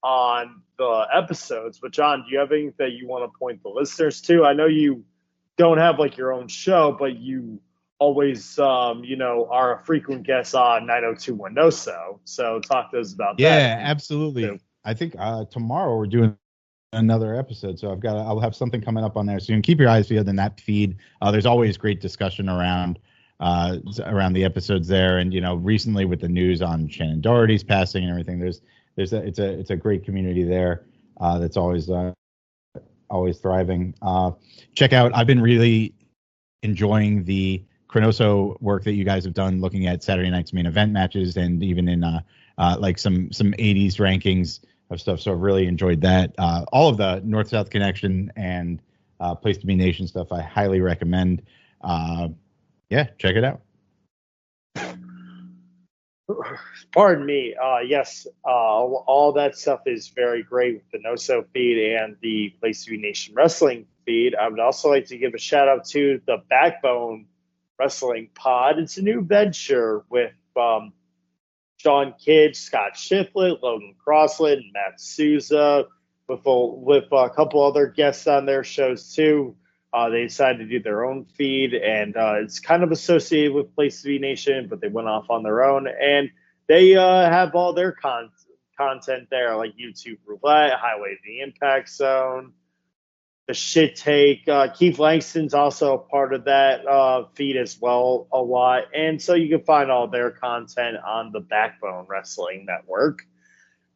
on the episodes. But John, do you have anything that you want to point the listeners to? I know you don't have like your own show, but you always, are a frequent guest on 90210. So talk to us about that. Yeah, absolutely. Too. I think tomorrow we're doing another episode, so I'll have something coming up on there soon. Keep your eyes peeled in that feed. There's always great discussion around the episodes there, and recently with the news on Shannon Doherty's passing and everything, it's a great community there that's always thriving. Check out. I've been really enjoying the Chronoso work that you guys have done, looking at Saturday night's main event matches, and even in like some 80s rankings of stuff. So I've really enjoyed that. All of the North-South Connection and Place to Be Nation stuff I highly recommend. Yeah, check it out. Pardon me. Yes, all that stuff is very great with the No-So feed and the Place to Be Nation Wrestling feed. I would also like to give a shout out to the Backbone Wrestling Pod. It's a new venture with Sean Kidd, Scott Shiflett, Logan Crossland, Matt Souza, with a couple other guests on their shows too. They decided to do their own feed, and it's kind of associated with Place to Be Nation, but they went off on their own, and they have all their content there, like YouTube Roulette, Highway to the Impact Zone, The Shit Take. Keith Langston's also a part of that feed as well a lot, and so you can find all their content on the Backbone Wrestling Network.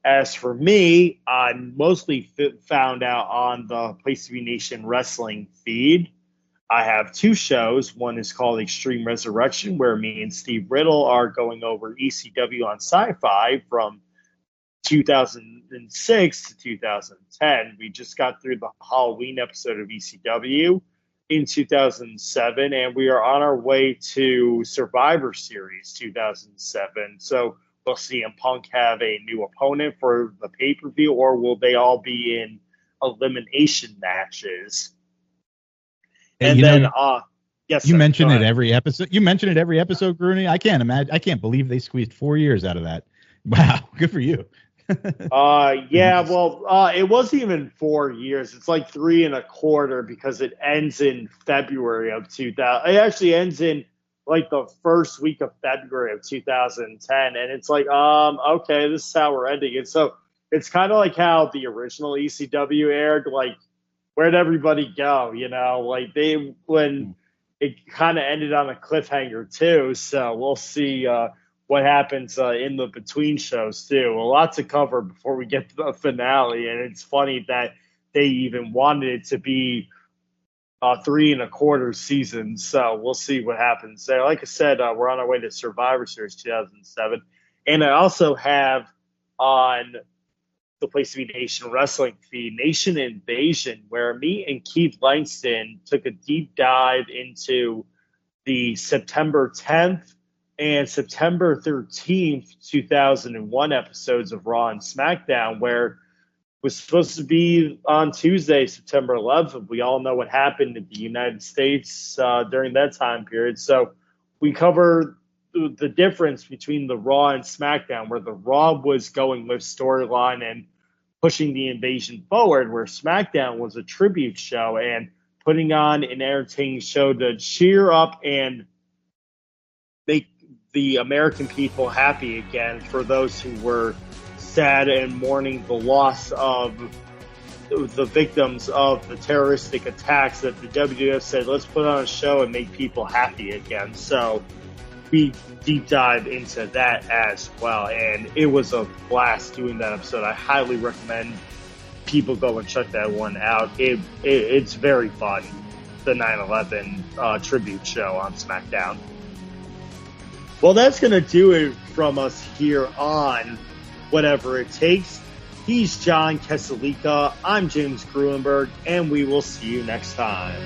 As for me, I mostly found out on the Place to Be Nation Wrestling feed. I have two shows. One is called Extreme Resurrection, where me and Steve Riddle are going over ECW on Sci-Fi from 2006 to 2010. We just got through the Halloween episode of ECW in 2007, and we are on our way to Survivor Series 2007. So will CM Punk have a new opponent for the pay-per-view, or will they all be in elimination matches? And then, yes, you mention it every episode. You mention it every episode, Grooney. I can't believe they squeezed 4 years out of that. Wow, good for you. Yeah, well, it wasn't even 4 years. It's like 3.25 because it ends in February of 2000. It actually ends in like the first week of February of 2010, and it's like, okay, this is how we're ending it. So it's kind of like how the original ECW aired. Like, where'd everybody go? You know, like when it kind of ended on a cliffhanger too. So we'll see what happens in the between shows too. A lot to cover before we get to the finale, and it's funny that they even wanted it to be 3.25 seasons. So we'll see what happens there. Like I said, we're on our way to Survivor Series 2007, and I also have on the Place to Be Nation Wrestling feed, Nation Invasion, where me and Keith Langston took a deep dive into the September 10th and September 13th, 2001 episodes of Raw and SmackDown, where it was supposed to be on Tuesday, September 11th. We all know what happened in the United States during that time period. So we cover the difference between the Raw and SmackDown, where the Raw was going with storyline and pushing the invasion forward, where SmackDown was a tribute show and putting on an entertaining show to cheer up and make the American people happy again for those who were sad and mourning the loss of the victims of the terroristic attacks that the WWF said, let's put on a show and make people happy again. So we deep dive into that as well, and it was a blast doing that episode. I highly recommend people go and check that one out. It's very fun, the 9/11 tribute show on SmackDown. Well, that's going to do it from us here on Whatever It Takes. He's John Kesselika. I'm James Gruenberg, and we will see you next time.